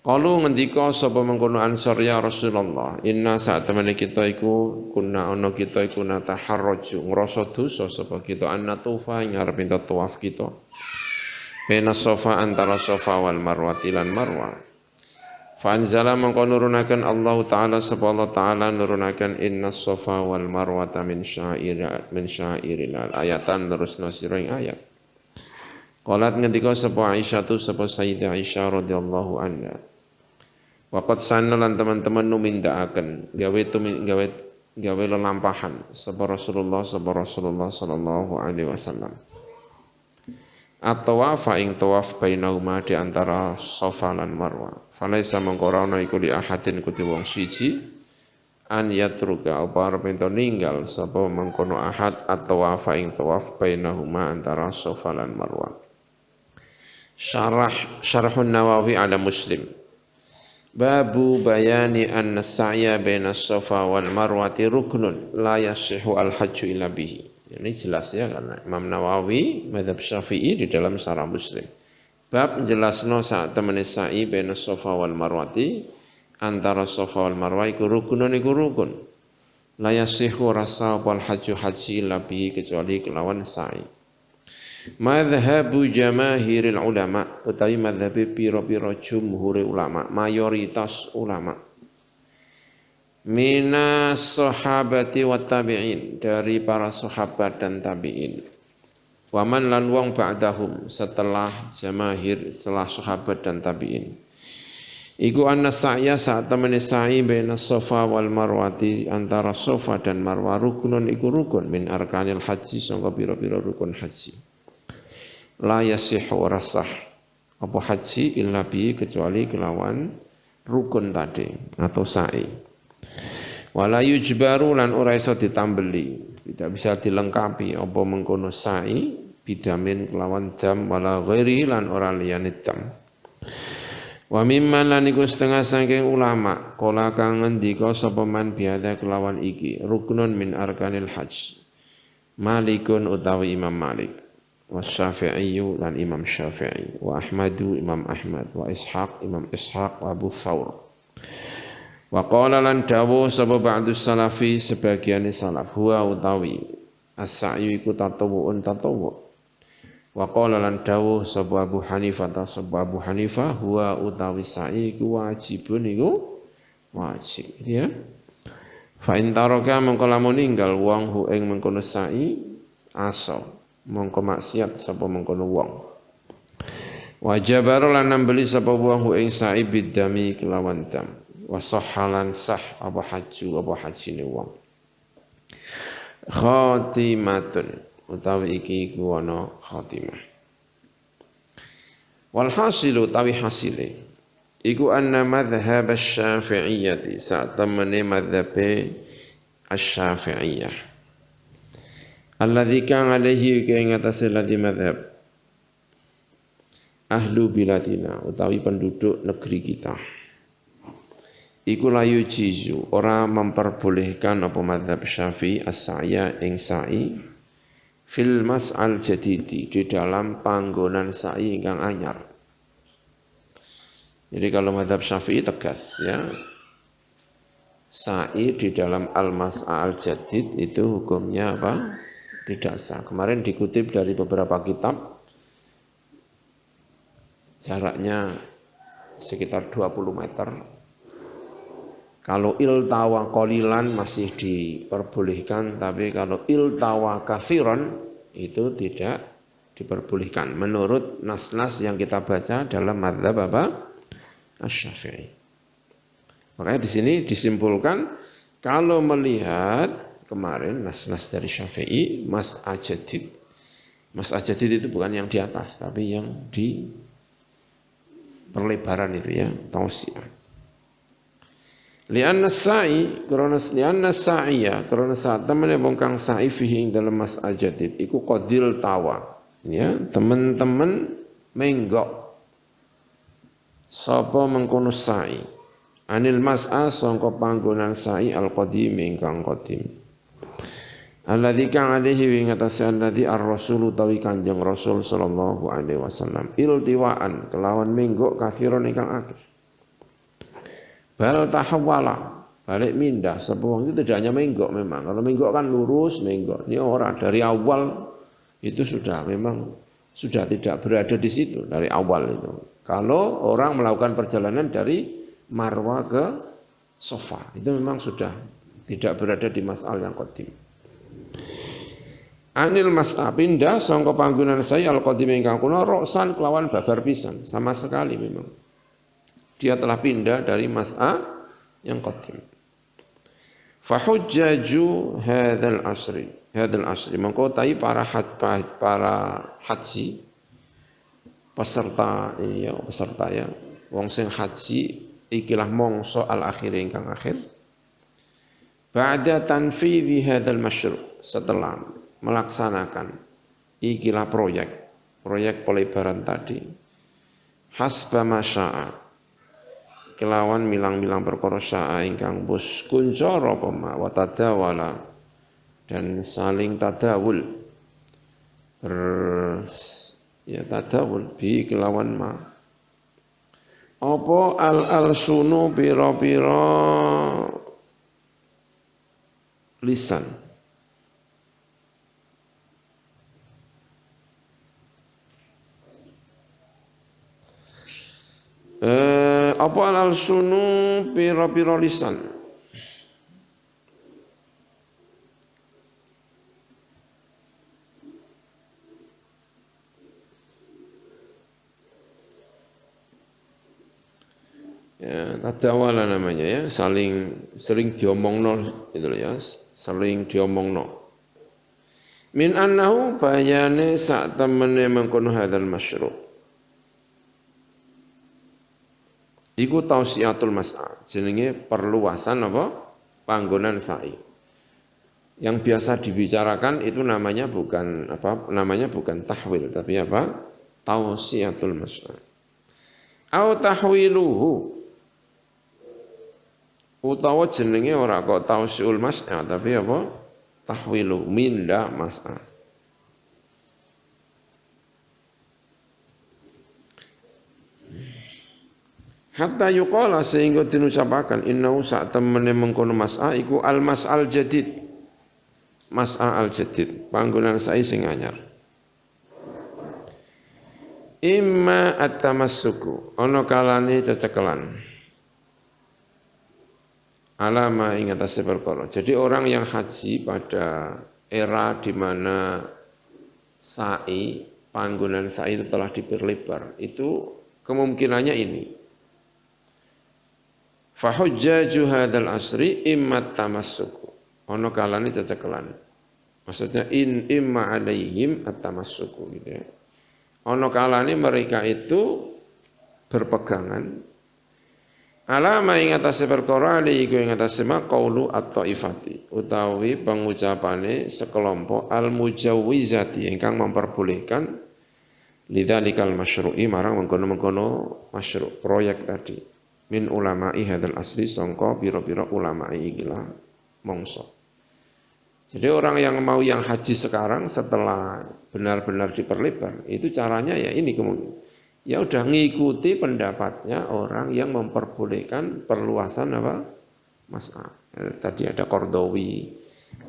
Qalu ngendika sapa mengkono ansor ya Rasulullah inna sa'tamane kita iku nataharraju ngrasa dosa sapa kita an natufa ing arep tawaf kita. Bena sofa antara sofa wal marwati lan marwah. Fa anzala mangko nurunaken Allah taala sapa Allah taala nurunaken inna sofa wal marwata min syairillah ayatan terusna sira ing ayat. Qalat ngendika sapa Aisyah tu sapa Sayyidah Aisyah radhiyallahu anha. Waqat sanna lan teman-teman numindakaken gawe lelampahan sapa Rasulullah sallallahu alaihi wasallam. At-tawafa ing tawaf bainahuma di antara Safa lan Marwah. Falaisa mengkorana iku li ahadin kuti wong siji an yatruka apa arep ento ninggal sapa mengkono ahad at-tawafa ing tawaf bainahuma antara Safa lan Marwah. Syarahun Nawawi ala Muslim. Babu bayani anna sa'ya baina Safa wal Marwati ruknun la yasihhu al-hajju illa bihi. Ini jelas ya karena Imam Nawawi mazhab Syafi'i di dalam Syarah Muslim. Bab jelasno saat temene sa'i baina Safa wal Marwati antara Safa wal Marwah iku rukun. La yasihu rasa wal haji labi kecuali kelawan sa'i. Madhabu jamaahiril ulama utawi madhabi pira-pira jumhur ulama, mayoritas ulama. Minas sahabati wa tabi'in dari para sahabat dan tabi'in. Waman lan wong ba'dahum setelah jamahir, setelah sahabat dan tabi'in. Iku anna sa'ya saat temani sa'i baina Safa wal Marwati, antara Safa dan Marwah, rukunun iku rukun min arkanil haji, sangka pira-pira rukun haji. La yasihu rasah apa haji illa bi, kecuali kelawan rukun tadi atau sa'i. Wala yujbaru lan ora iso ditambeli, tidak bisa dilengkapi apa mengkono sa'i bidamin kelawan dam, wala ghairi lan ora liyane dam. Wa mimman lan iku setengah saking ulama kala kang ngendika sapa man biada kelawan iki ruknun min arkanil hajj. Malikun utawi Imam Malik, wa Syafi'i lan Imam Syafi'i, wa Ahmadu Imam Ahmad, wa Ishaq Imam Ishaq, wa Abu Thawr. Wa qala lan dawuh sapa ba'du salafi, sebagian salaf, huwa utawi as-sa'yu iku tatawu'un tatawu'. Wa qala lan dawuh sapa Abu Hanifah, sapa Abu Hanifah, huwa utawi sa'i iku wajibun iku wajib, gitu ya. Fa in taraka mengko lamun ninggal wong hu ing mengkono sa'i asa, mongko maksiat sapa mengkono wong. Wajabar lan nambeli sapa wong hu ing sa'i bidami kelawan dam. Wasohalan sah apa hajine wong. Khatimatun utawi iki iku ana khatimah. Walhasilu utawi hasile iku anna madhhab asy-Syafi'iyyati, sak temene madhabe asy-Syafi'iyyah. Alladzi kan alaihi ka ing atase ladzi madhab ahlu biladina utawi penduduk negeri kita. Iku layu jizu ora memperbolehkan apa mazhab Syafi'i as-sa'ya ing sa'i fil mas'al jadidi, di dalam panggonan sa'i ingkang anyar. Jadi kalau mazhab Syafi'i tegas ya, sa'i di dalam al-mas'al jadid itu hukumnya apa? Tidak sah. Kemarin dikutip dari beberapa kitab, jaraknya sekitar 20 meter. Kalau iltawa qalilan masih diperbolehkan, tapi kalau iltawa katsiran itu tidak diperbolehkan menurut nas-nas yang kita baca dalam mazhab apa? Asy-Syafi'i. Makanya di sini disimpulkan kalau melihat kemarin nas-nas dari Syafi'i, mas'al jadid. Mas'al jadid itu bukan yang di atas, tapi yang di perlebaran itu ya, tausiah. Lianna sa'i karena sa'iya karena saat temene wong kang sa'i fihi ing dalam mas'al jadid iku qadil tawa ya, teman-teman menggok sapa mengkono sa'i anil mas'al sangka panggonan sa'i al-qadim ingkang qadim. Alladzi kang alaihi wa ngatasi alladzi ar-rasul utawi Kanjeng Rasul sallallahu alaihi wasallam iltiwaan kelawan menggok kafiron ingkang akeh. Bal tahawala, balik mindah, sebuah itu tidak hanya menggok memang. Kalau menggok kan lurus menggok. Ini orang dari awal itu sudah memang sudah tidak berada di situ dari awal itu. Kalau orang melakukan perjalanan dari Marwah ke Safa, itu memang sudah tidak berada di mas'al yang qadim. Anil mas'al pindah sangka panggonan saya al-qadim ingkang kuna roksan kelawan babar pisan, sama sekali memang. Dia telah pindah dari mas'al yang qadim. Fahujjaju hadzal asri mengkotai para haji peserta ya wong sing haji ikilah mongso al akhir ingkang akhir ba'da tanfidhi hadzal masyru', setelah melaksanakan ikilah proyek pelebaran tadi hasba masya'a kelawan milang-milang perkara sya'a ingkang bus kuncara pema wa tadawala dan saling tadawul tadawul bi kelawan ma apa al-sunu pira-pira lisan apa al-sunu pira-pira lisan Ya, tadawala namanya ya, sering diomongno gitu ya, sering diomongno. Min annahu bayane sak temene mengkono hadzal masyru'. Iku tausiatul mas'a, jenenge perluasan apa? Panggonan sa'i. Yang biasa dibicarakan itu namanya bukan apa? Namanya bukan tahwil, tapi apa? Tausiatul mas'a. Au tahwiluhu. Utawa jenenge ora kok tausiul mas'a, tapi apa? Tahwilu minda mas'a. Hatta yuqala sehingga dinucapakan innahu sak temene mengkono mas'a iku al mas'al jadid. Mas'a al jadid, panggonan sa'i sing anyar. Imma at-tamassuku, ana kalane cecekelan. Alama ing atase perkara. Jadi orang yang haji pada era di mana sa'i, panggonan sa'i itu telah diperlebar, itu kemungkinannya ini. Fa hujjaju hadzal asri imma tamassuku. Ono kalane cecekelan. Maksudnya imma alaihim at-tamassuku gitu ya. Ono kalane mereka itu berpegangan alama ing atase perkara iku ing atase maqaulu at-taifati utawi pengucapane sekelompok al-mujawwizati ingkang memperbolehkan lidzalikal masyru'i marang mengkono-mengkono masyru' proyek tadi min ulama'i hadzal asli sangka pira-pira ulama'i iki lah mongso. Jadi orang yang mau yang haji sekarang setelah benar-benar diperlebar itu caranya ya ini kemungkinan ya udah ngikuti pendapatnya orang yang memperbolehkan perluasan apa? Mas'a. Tadi ada Qardawi,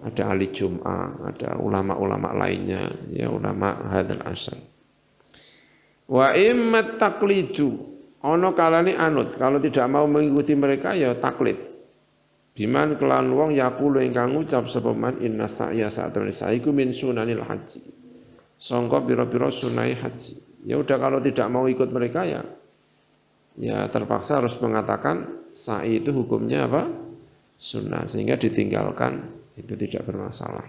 ada Ali Jum'ah, ada ulama-ulama lainnya, ya ulama hadzal asr. Wa immat taqlidu, ono kalane anut, kalau tidak mau mengikuti mereka ya taklid. Biman kelan wong yaqulu ingkang ngucap sapa man inna sa'ya sa'atun sa'iku min sunanil haji. Sangka pira-pira sunai haji. Ya udah kalau tidak mau ikut mereka ya terpaksa harus mengatakan sa'i itu hukumnya apa? Sunnah, sehingga ditinggalkan itu tidak bermasalah.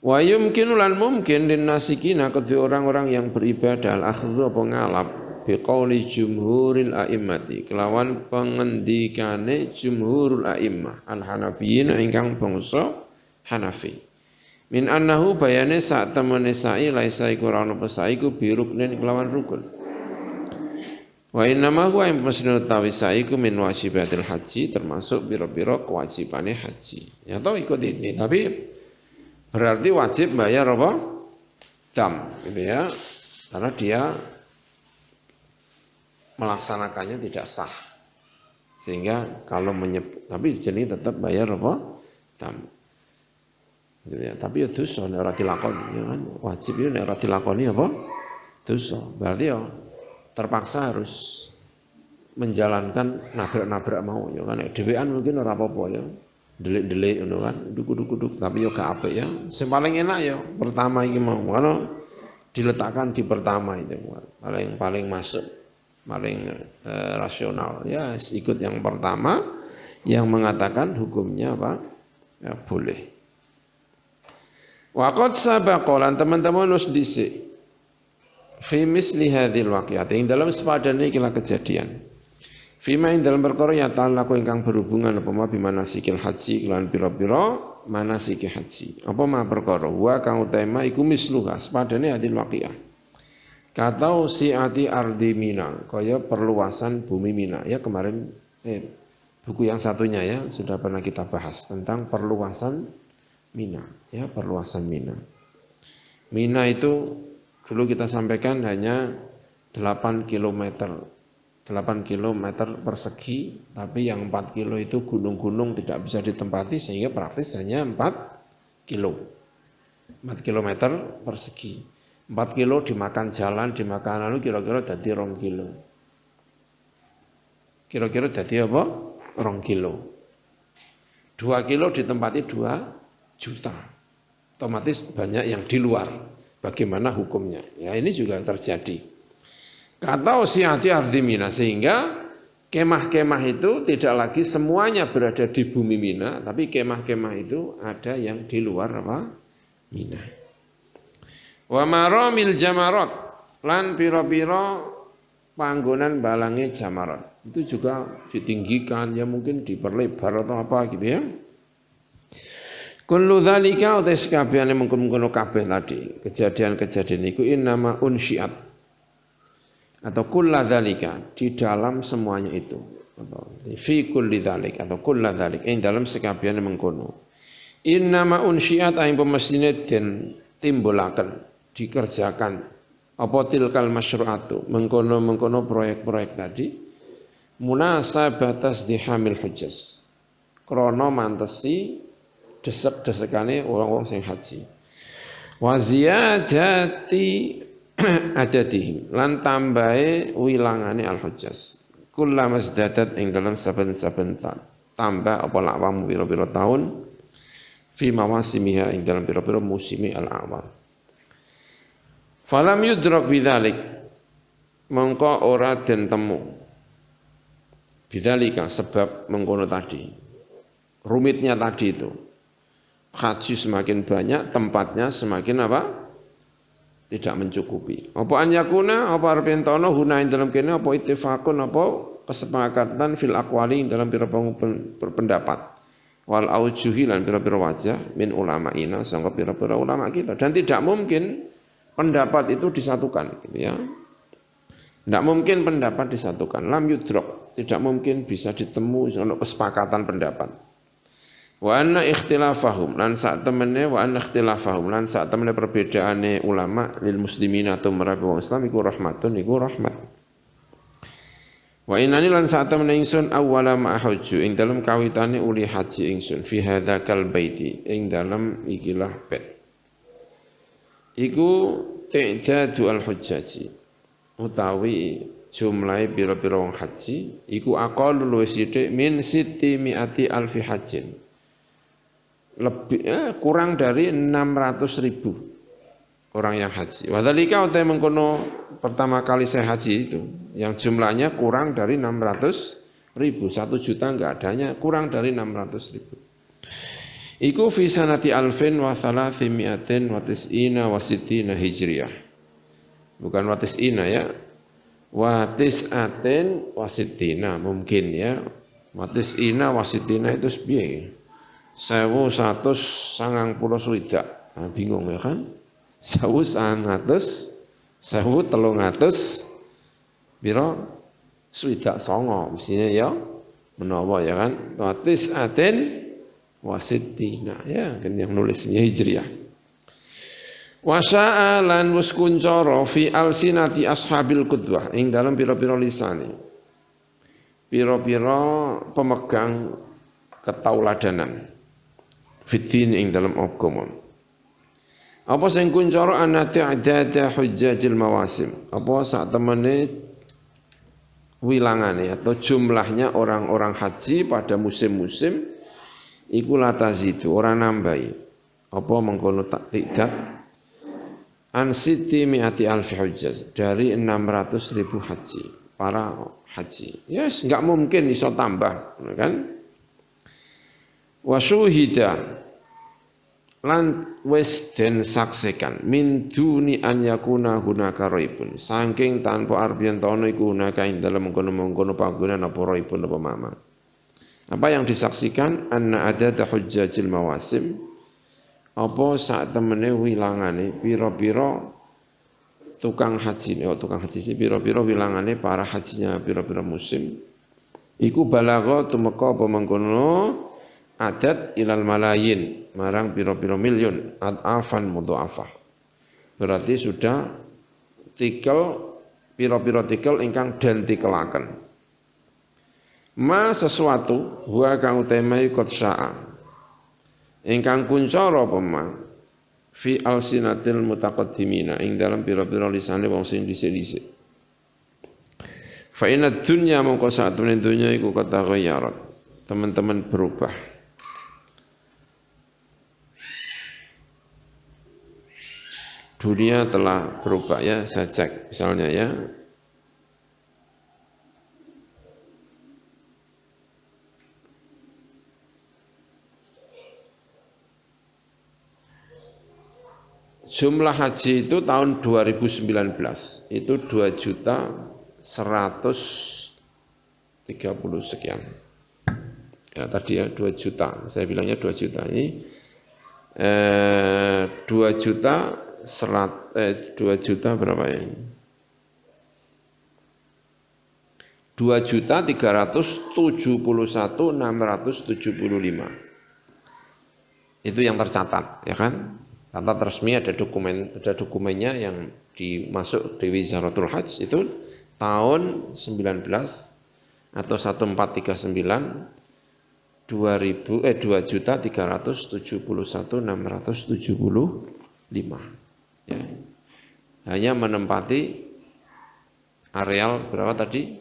Wa yumkinu lan mungkin linnasikina kedua orang-orang yang beribadah al-akhdhu pengalap biqauli jumhuril a'immati kelawan pengendikane jumhurul a'immah al-hanafiyyin ingkang bangsa Hanafi. Min annahu bayane sak temene sa'i laisa iku ora ono sa'i ku biruknen kelawan rukun. Wa inna ma huwa imposnu tawi sa'i ku min wajibatil haji termasuk pira-pira kewajibane haji. Ya tahu ikut ini tapi berarti wajib bayar apa? Dam gitu ya. Karena dia melaksanakannya tidak sah. Sehingga kalau tapi jadi tetap bayar apa? Dam. Gitu ya. Tapi ya dosa nek ora dilakoni ya kan. Wajib itu nek ora dilakoni apa? Dosa. Berarti ya terpaksa harus menjalankan nabrak-nabrak mau ya kan. Dhewean mungkin ora apa-apa ya. Delik-delik ngono kan, duduk-duduk tapi yo gak apik ya. Sing paling enak ya pertama iki mau. Karena diletakkan di pertama itu paling masuk, paling rasional. Ya ikut yang pertama yang mengatakan hukumnya apa? Ya boleh. Waqad sabaqa lan teman-teman wis dhisik fi misli hadzal waqi'ah ing dalam sepadane iki kejadian. Fima ing dalam perkara ya ta'allaqu ingkang berhubungan apa ma bimanasikil haji lan pira-pira manasik haji. Apa ma perkara wa kang utama iku misluha sepadane hadzal waqi'ah. Katau si'ati ardi Mina kaya perluasan bumi Mina ya kemarin buku yang satunya ya sudah pernah kita bahas tentang perluasan Mina, ya perluasan Mina. Mina itu dulu kita sampaikan hanya 8 km persegi, tapi yang 4 kilo itu gunung-gunung tidak bisa ditempati sehingga praktis hanya 4 kilo. 4 km persegi. 4 kilo dimakan jalan, dimakan lalu kira-kira jadi 2 kilo. Kira-kira jadi apa? 2 kilo. 2 kilo ditempati 2 juta. Otomatis banyak yang di luar. Bagaimana hukumnya? Ya ini juga terjadi. Kata siati ardi Mina, sehingga kemah-kemah itu tidak lagi semuanya berada di bumi Mina, tapi kemah-kemah itu ada yang di luar apa? Mina. Wa maramil jamarat, lan pira-pira panggonan balange jamarat. Itu juga ditinggikan, ya mungkin diperlebar atau apa gitu ya. Kullu dzalika utais kabehane mengkono-mengkono kabeh tadi. Kejadian-kejadian iku innama unsyiat. Atau kulla dzalika, di dalam semuanya itu. Atau fi kulli dzalik atau kulla dzalik, ing dalam sekabehane mengkono. Innama unsyiat aing pemestine den timbulaken, dikerjakan apa tilkal masyru'atu, mengkono-mengkono proyek-proyek tadi munasabatas dihamil hujjaz. Krana mantesi desek-desekane wong-wong sing haji. Wa ziyadati adadihim, lan tambahe wilangane al-hujjaz. Kullama mazdadat ing dalam saben-saben tambah apa lakwam pira-pira taun fi mawasimiha ing dalam pira-pira musimi al-awal. Falam yudrak bidzalik, mongko ora den temu bidzalika sebab mengkono tadi. Rumitnya tadi itu. Haji semakin banyak, tempatnya semakin apa? Tidak mencukupi. Apa an yakuna, apa arep entono huna ing dalam kene apa ittifaqun, apa kesepakatan fil aqwali dalam pira-pira pendapat. Wal aujuhi lan pira-pira wajah min ulama'ina sangka pira-pira ulama kita, dan tidak mungkin pendapat itu disatukan gitu ya. Tidak mungkin pendapat disatukan. Lam yudrak, tidak mungkin bisa ditemu untuk kesepakatan pendapat. Wa anna ikhtilafahum lan sak temene perbedaane ulama lil muslimin atau merabi wong Islam iku rahmatun, iku rahmat. Wa innani lan sak temene ingsun awwala ma hajju ing dalem kawitane uli haji ingsun fi hadzal baiti ing dalem ikilah bait. Iku ta'dadu al-hujjaji, utawi jumlahe pira-pira wong haji iku aqallu luwih sithik min 600 alfi hajjin. Lebih kurang dari 600.000 orang yang haji. Wadzalika utai mengkono pertama kali saya haji itu yang jumlahnya kurang dari 600.000, 1 juta enggak adanya, kurang dari 600.000. Iku fi sanati alfin wa thalathimiatin wa tis'ina wa sittina hijriyah. Bukan wa tis'ina ya. Wa tis'atin wa sittina mungkin ya. Wa tis'ina wa sittina itu sepiye? 1190 swidak. Nah, bingung ya kan? 1300 biro swidak songo mestinya ya menawa ya kan? Wa tis'atin wasittina ya kan yang nulisnya hijriyah. Wasa'a lan wis kuncara fi alsinati ashabil qudwah ing dalam pira-pira lisane. Pira-pira pemegang ketauladanan fitin ing dalam agama. Apa sing kuncara ana ta'dada hujjajil mawasim. Apa sak temene wilangane atau jumlahnya orang-orang haji pada musim-musim iku latazidu ora nambahi apa mengkono tidak an siti mi'ati alfi hujjaz dari 600.000 haji para haji. Yes, enggak mungkin iso tambah kan? Wasuhida lan wis den saksikan min duni an yakuna hunaka raibun saking tanpa arep yen tono iku hunaka ing dalem mengkono-mengkono panggonan apa raibun apa mama. Apa yang disaksikan anna adada hujjajil mawasim apa sak temene wilangane pira-pira tukang haji sih pira-pira wilangane para hajinya pira-pira musim iku balagha tumeka apa mengkono adat ilal malayin marang pira-pira miliun adafan mudhafah. Berarti sudah pira-pira tikel ingkang den tikelaken. Ma sesuatu wa kang utamai qad syaa ingkang kuncara apa ma fi alsinatil mutaqaddimina ing dalam pira-pira lisane wong sing dhisik-dhisik. Fa inna dunya mongko sak temene dunya iku kataghayarat. Teman-teman berubah. Dunia telah berubah ya, saya cek misalnya ya. Jumlah haji itu tahun 2019 itu 2.130 sekian. Ya tadi ya 2 juta, saya bilangnya 2 juta ini 2 juta 2 juta berapa ya? 2.371.675. Itu yang tercatat, ya kan? Catat resmi ada dokumennya yang dimasuk di Wizaratul Hajj itu tahun 19 atau 1439 2.371.675 ya. Hanya menempati areal berapa tadi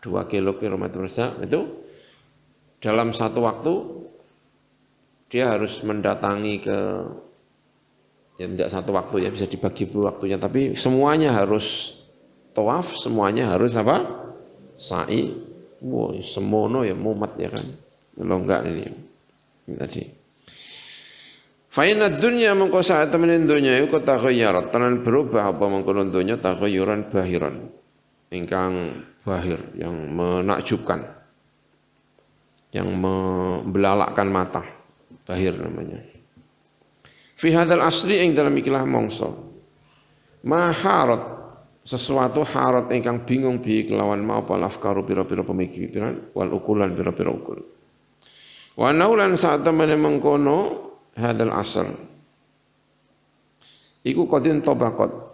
2 kilometer persegi itu dalam satu waktu dia harus mendatangi ke ya tidak satu waktu ya bisa dibagi waktunya tapi semuanya harus tawaf semuanya harus apa sa'i semono ya mumat ya kan kalau enggak ini tadi Fa'inad dunya mengko saat temenin dunya iku taghayyarat tenan berubah apa mengkono dunya taghayyuran bahiran ingkang bahir yang menakjubkan yang membelalakkan mata bahir namanya fi hadzal asri ing dalam ikilah mangsa maharat sesuatu harat ingkang bingung bi kelawan mau apa lafkaru pira-pira pemikiran wal ukulan pira-pira ukul wa naulan saat temene mengkono hadzal asr iku qadin tabaqat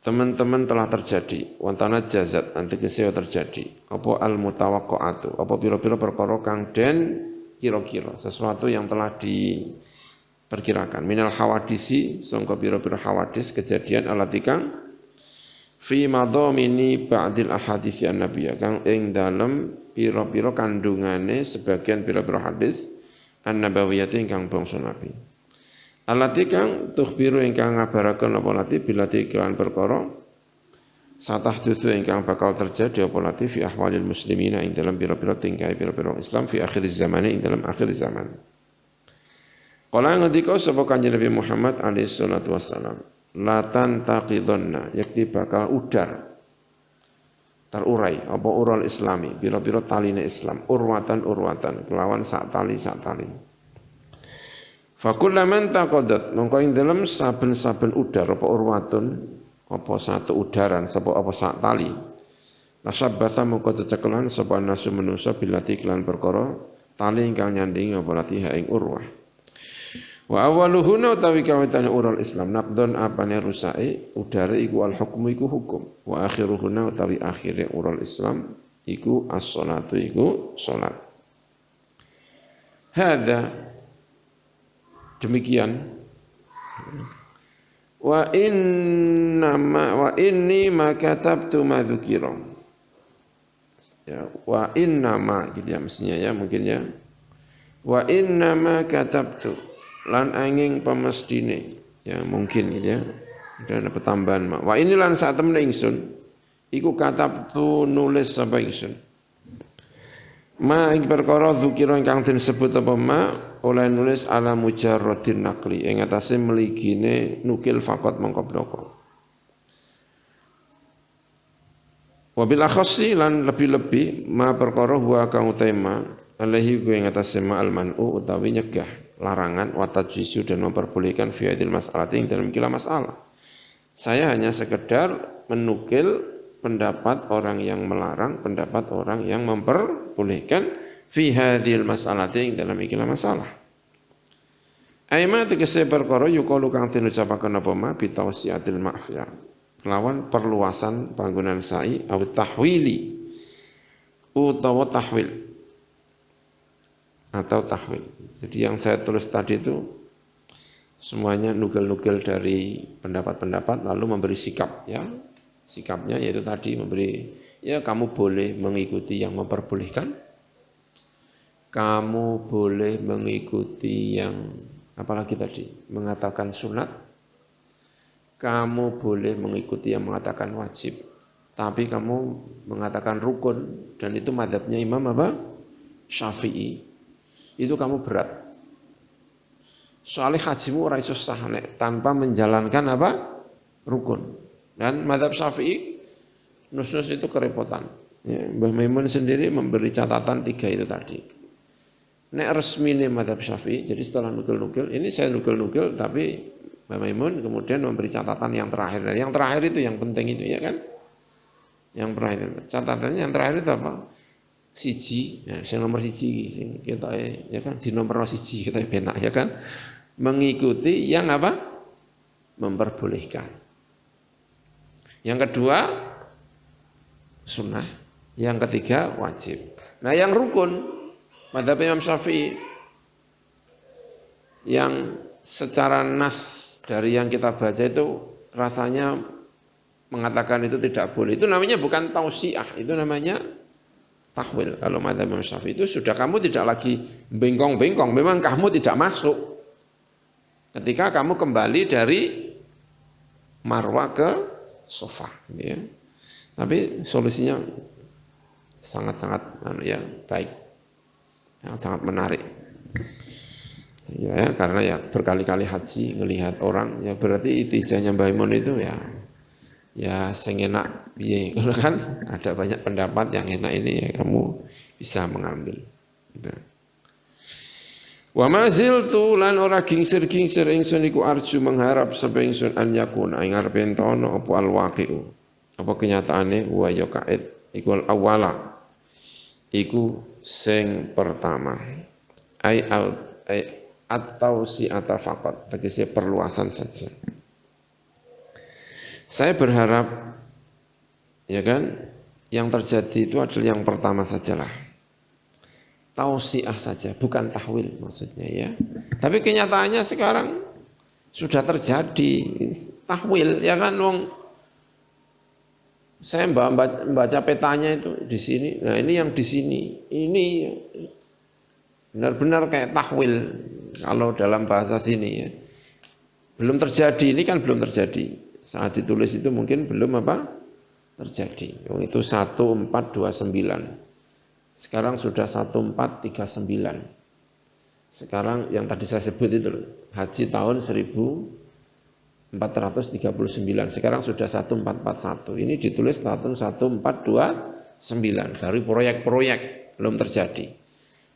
teman-teman telah terjadi wantana jazat nanti keseo terjadi apa al mutawaqqa'atu apa pira-pira perkara kang den kira-kira sesuatu yang telah diperkirakan minal hawadisi sangka pira-pira hawadis kejadian alatikang fi madhamini ba'dil ahadits an-nabiyya kang ing dalem pira-pira kandungane sebagian pira-pira hadis an-nabawiyyah ingkang bangsa nabi alati kang tukhbiru ingkang ngabaraken apa lati bilati kelan perkara satah dudu ingkang bakal terjadi apa lati fi ahwalil muslimina ing dalam pira-pira tingkah pira-pira Islam fi akhir zaman ing dalam akhir zaman kala ngendika sapa kanjeng Nabi Muhammad alaihi salatu wassalam la tantaqidhanna yakti bakal udar terurai apa ural islami pira-pira taline Islam urwatan kelawan sak tali fakullaman taqadat mongko ing dalem saben-saben udar apa urwatun apa satu udaran apa sak tali nasabbatha mongko cecekelan sapa nasu manusa bilati kelan perkara tali ingkang nyanding apa latiha ing urwah wa awaluhuna utawi kawitane ural Islam naqdon apane rusake udare iku al hukmu iku hukum wa akhiruhuna utawi akhire ural Islam iku as-shalatu iku salat hadza demikian wa inni ma katabtu ma dzukira ya wa innama gitu ya mestinya ya mungkin ya wa innama katabtu lan angin pemestine ya mungkin gitu ya ada pertambahan wa ini lan saat temen ingsun iku katabtu nulis sapa ingsun ma ing perkara dzukira ingkang disebut apa ma oleh nulis ala mujarradin naqli ing atase mligine nukil faqat mangko bloko wa bil akhassi lan lebih-lebih ma perkara huwa kang utama alaihi ing atase ma al man'u utawi nyegah larangan wa tajwizu dan memperbolehkan fi hadil mas'alati ing dalam kila masalah saya hanya sekedar menukil pendapat orang yang melarang pendapat orang yang memperbolehkan fi hadhil mas'alati ing dalam ikilah masalah. Aima tegese perkara yuqalu kang den ucapaken apa ma bi tawsiatil ma'fiyah. Kelawan perluasan panggonan sa'i aw tahwili utawa tahwil atau tahwil. Jadi yang saya tulis tadi itu semuanya nukil-nukil dari pendapat-pendapat lalu memberi sikap ya. Sikapnya yaitu tadi memberi ya kamu boleh mengikuti yang memperbolehkan. Kamu boleh mengikuti yang apalagi tadi mengatakan sunat. Kamu boleh mengikuti yang mengatakan wajib. Tapi kamu mengatakan rukun dan itu madzhabnya Imam apa? Syafi'i. Itu kamu berat. soalnya hajimu ora iso sah nek tanpa menjalankan apa? Rukun. Dan mazhab Syafi'i nus-nus itu kerepotan. Ya, Mbah Maimun sendiri memberi catatan 3 itu tadi. Nek resmine mazhab Syafi'i, jadi setelah nukil-nukil, ini saya nukil-nukil tapi Mbah Maimun kemudian memberi catatan yang terakhir. Dan yang terakhir itu yang penting itu ya kan? Yang terakhir. Catatannya yang terakhir itu apa? Siji, ya, yang nomor siji kita ya kan di nomor siji kita benak ya kan? Mengikuti yang apa? Memperbolehkan. Yang kedua sunnah, yang ketiga wajib. Nah, yang rukun pada Imam Syafi'i yang secara nas dari yang kita baca itu rasanya mengatakan itu tidak boleh. Itu namanya bukan tausiah, itu namanya tahwil. Kalau madzhab Imam Syafi'i itu sudah kamu tidak lagi bengkong-bengkong, memang kamu tidak masuk. Ketika kamu kembali dari Marwah ke Sofa, ya. Tapi solusinya sangat-sangat ya baik, sangat menarik. Ya, karena ya berkali-kali haji ngelihat orang, ya berarti ijazahnya Mbah Imun itu ya sing enak piye. Kalau kan ada banyak pendapat yang enak ini ya kamu bisa mengambil. Gitu. Wa maziltu lan ora gingsir-gingsir ingsun iku arju mengharap sapa ingsun an yakuna ing arep entono apa alwaqi'u. Apa kenyataane wa ya kaid iku awala. Iku sing pertama. Ai atau si atafaqat tegese perluasan saja. Saya berharap ya kan yang terjadi itu adalah yang pertama sajalah. Tausiah saja, bukan tahwil maksudnya ya. Tapi kenyataannya sekarang sudah terjadi tahwil ya kan wong. Saya membaca petanya itu di sini. Nah, ini yang di sini. Ini benar-benar kayak tahwil kalau dalam bahasa sini ya. Belum terjadi, ini kan belum terjadi. Saat ditulis itu mungkin belum apa? Terjadi. Itu 1429. Sekarang sudah 1439. Sekarang yang tadi saya sebut itu haji tahun 1439. Sekarang sudah 1441. Ini ditulis tahun 1429. Dari proyek-proyek belum terjadi.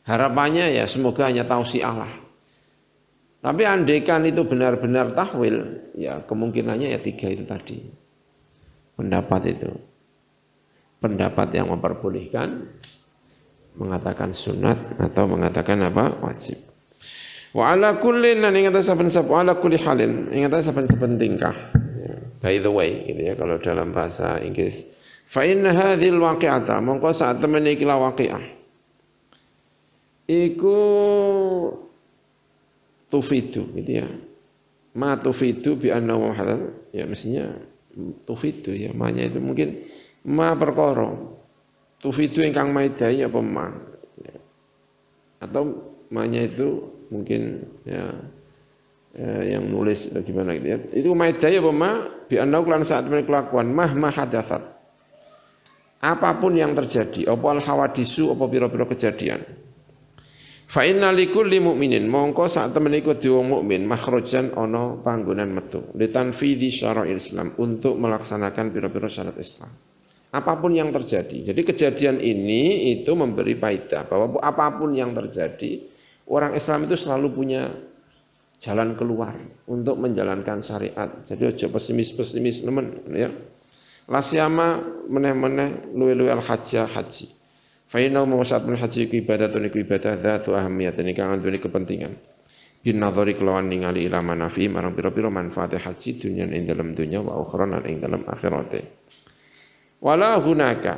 Harapannya ya semoga hanya tausiah lah. Tapi andaikan itu benar-benar tahwil, ya kemungkinannya ya 3 itu tadi. Pendapat itu. Pendapat yang memperbolehkan, mengatakan sunat atau mengatakan apa? Wajib. Wa ala kullin lan ing atas saben-saben ala kulli halin, ing atas saben-saben tingkah. By the way gitu ya kalau dalam bahasa Inggris. Fa inna hadhil waqi'ata mongko saat temen iki la waqi'ah. Iku tufidu gitu ya. Ma tufidu bi annahu halal. Ya mestinya tufidu ya, maknanya itu mungkin ma perkara tufidu ingkang maidai apa ma ya. Atau maknanya itu mungkin ya yang nulis gimana gitu ya. Itu maidai apa ma bi annahu lan saat menika kelakuan mah hadatsat. Apapun yang terjadi, apa al hawadisu apa pira-pira kejadian. Fa inna likulli mu'minin mongko sak temene iku dhewe mukmin makhrajan ana panggonan metu litanfidhi syara'il Islam untuk melaksanakan pira-pira syarat Islam. Apapun yang terjadi. Jadi kejadian ini itu memberi faedah bahwa apapun yang terjadi, orang Islam itu selalu punya jalan keluar untuk menjalankan syariat. Jadi aja pesimis-pesimis nemen ya. Lasyama meneh-meneh luwe-luwe al-hajjah haji. Fa inna mawsat min haji ibadatun ibadah dzatu ahamiyat ini kang andune kepentingan. Bin nadhari kelawan ningali ila manafi marang pira-pira manfaat haji dunya ing dalam dunya wa ukhra lan ing dalam akhirate. Wala hunaka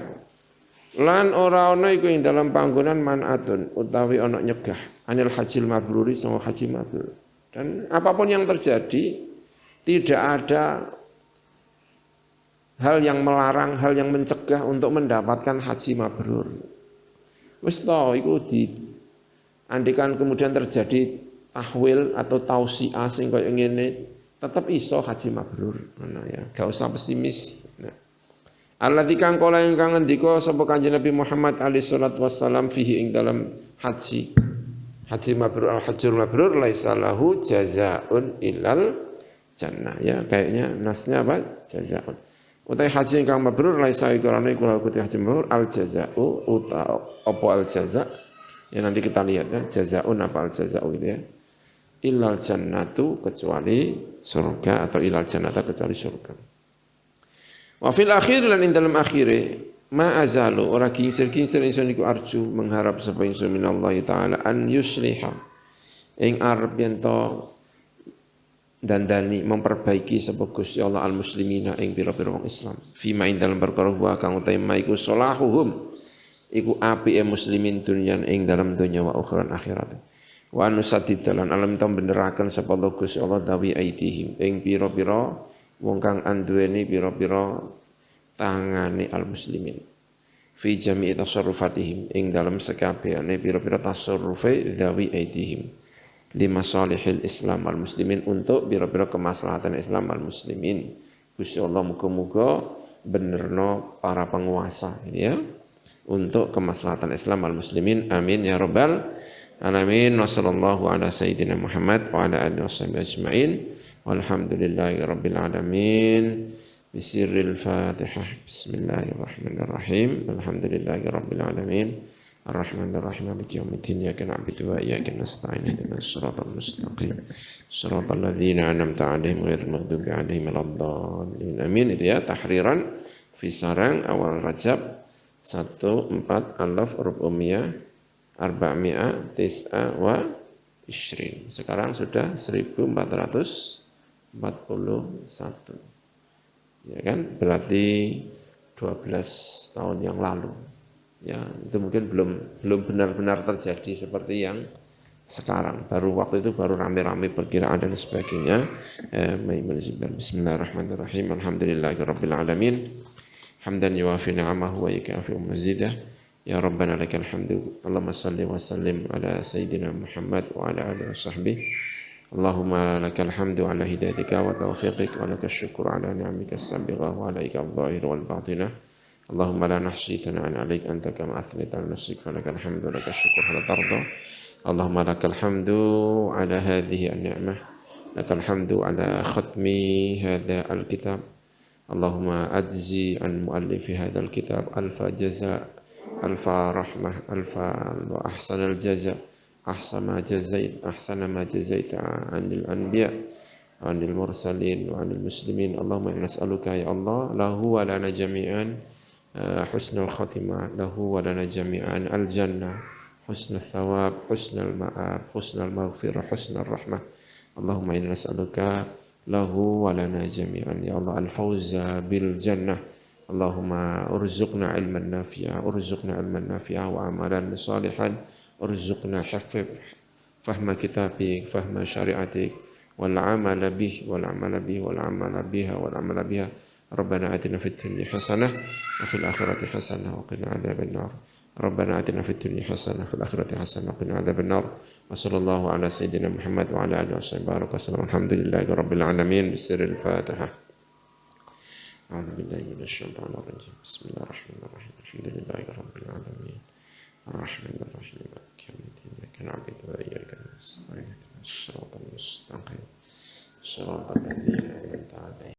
lan ora ana iku ing dalam panggonan manatun utawi ana nyegah anil hajil mabruri sama haji mabrur. Dan apapun yang terjadi tidak ada hal yang melarang, hal yang mencegah untuk mendapatkan haji mabrur. Wis to iku andikan kemudian terjadi tahwil atau tausiah sing kaya ngene, tetap iso haji mabrur. Ngono ya, gak usah pesimis. Nah. Alladzi kang kala ingkang ngendika sapa Kanjeng Nabi Muhammad alaihi salatu wassalam fihi ing dalam haji. Haji mabrur al-hajjul mabrur laisa lahu jazaa'un ilal jannah. Ya, kayaknya nasnya apa? Jazaa'un. Utai haji ingkang mabrur laisa ikurane kula kuti haji mabrur al jazaa'u uta apa al jaza'. Ya nanti kita lihat ya, jazaa'un apa al jazaa'u gitu ya. Ilal jannatu kecuali surga atau ilal jannata kecuali surga. Wa fil akhir lan ing dalam akhire ma azalu ora kincir-kincir ingsun iku arju mengharap sapa ingsun minallahi taala an yusliha ing arep yen to dandani memperbaiki sapa Gusti Allah al muslimina ing pira-pira wong Islam fima ing dalam perkara wa kang utahe iku salahuhum iku apike muslimin dunyan ing dalam dunya wa akhirat akhirat wa nusadidalan alam tam beneraken sapa Gusti Allah dawi aitihim ing pira-pira wong kang anduweni pira-pira tangane al-muslimin fi jami'i tasarrufatihim ing dalam sekabehane pira-pira tasarrufe dawi aitihim lima salihil Islam al-muslimin untuk pira-pira kemaslahatan Islam al-muslimin. Gusti Allah muga-muga benerno para penguasa ya untuk kemaslahatan Islam al-muslimin. Amin ya rabbal alamin. Wassallallahu ala sayyidina Muhammad wa ala alihi washabihi ajmain. Walhamdulillahi rabbil alamin. Bisirril Fatihah. Bismillahirrahmanirrahim. Alhamdulillahi rabbil alamin. Ar-Rahmanir Rahim. Maliki yaumiddin. Iyyaka na'budu wa iyyaka nasta'in. Ihdinas siratal mustaqim. Siratal ladzina an'amta 'alaihim ghairil maghdubi 'alaihim waladdallin. Amin. Itu ya tahriran fi sarang awal Rajab 14 alaf rub'umiyah 400 sekarang sudah 1441 ya kan berarti 12 tahun yang lalu ya itu mungkin belum benar-benar terjadi seperti yang sekarang baru waktu itu baru rame-rame perkiraan dan sebagainya. Bismillahirrahmanirrahim. Alhamdulillahirabbil alamin hamdan yuwafi ni'amahu wa yukafi mazidah. Ya Rabbana lakal hamdu. Allahumma salli wa sallim ala sayyidina Muhammad wa ala alihi wa sahbihi. Allahumma lakal hamdu ala hidayatika wa taufiqik wa lakal syukru ala ni'amika as-sabighah wa alaika adh-dhahir wal batinah. Allahumma la nahsi thana'an 'alaik anta kama athnayta 'ala nafsik wa lakal hamdu wa lakal syukru ala tarda. Allahumma lakal hamdu ala hadhihi an-ni'mah. Lakal hamdu ala khatmi hadha al-kitab. Allahumma ajzi an muallifi hadha al-kitab alfa jaza' alfa rahmah alfa wa ahsanal jaza ahsana ma jazaita anil anbiya anil mursalin wa anil muslimin. Allahumma inna nas'aluka ya Allah lahu wa lana jami'an husnul khatimah lahu wa lana jami'an al jannah husnul thawab husnul ma'ab husnul maghfirah husnul rahmah. Allahumma inna nas'aluka lahu wa lana jami'an ya Allah al fawza bil jannah. Allahumma urzuqna ilman nafi'a wa amalan salihan urzuqna fahma kitabik fahma syari'atik wal amala biha Rabbana atina fid dunya hasanah wa fil akhirati hasanah wa qina adzaban nar. Rabbana atina fid dunya hasanah wa fil akhirati hasanah wa qina adzaban nar. Wa sallallahu ala sayyidina Muhammad wa ala alihi wasallam. Alhamdulillahi rabbil alamin. Bisirril Fatihah. A'udzu billahi minasy syaithanir rajim. Bismillahirrahmanirrahim. Alhamdulillahi rabbil alamin. Ar-Rahmanir Rahim. Maliki yaumiddin. Iyyaka na'budu wa iyyaka nasta'in. Ihdinas siratal mustaqim. Shiratal ladzina an'amta 'alaihim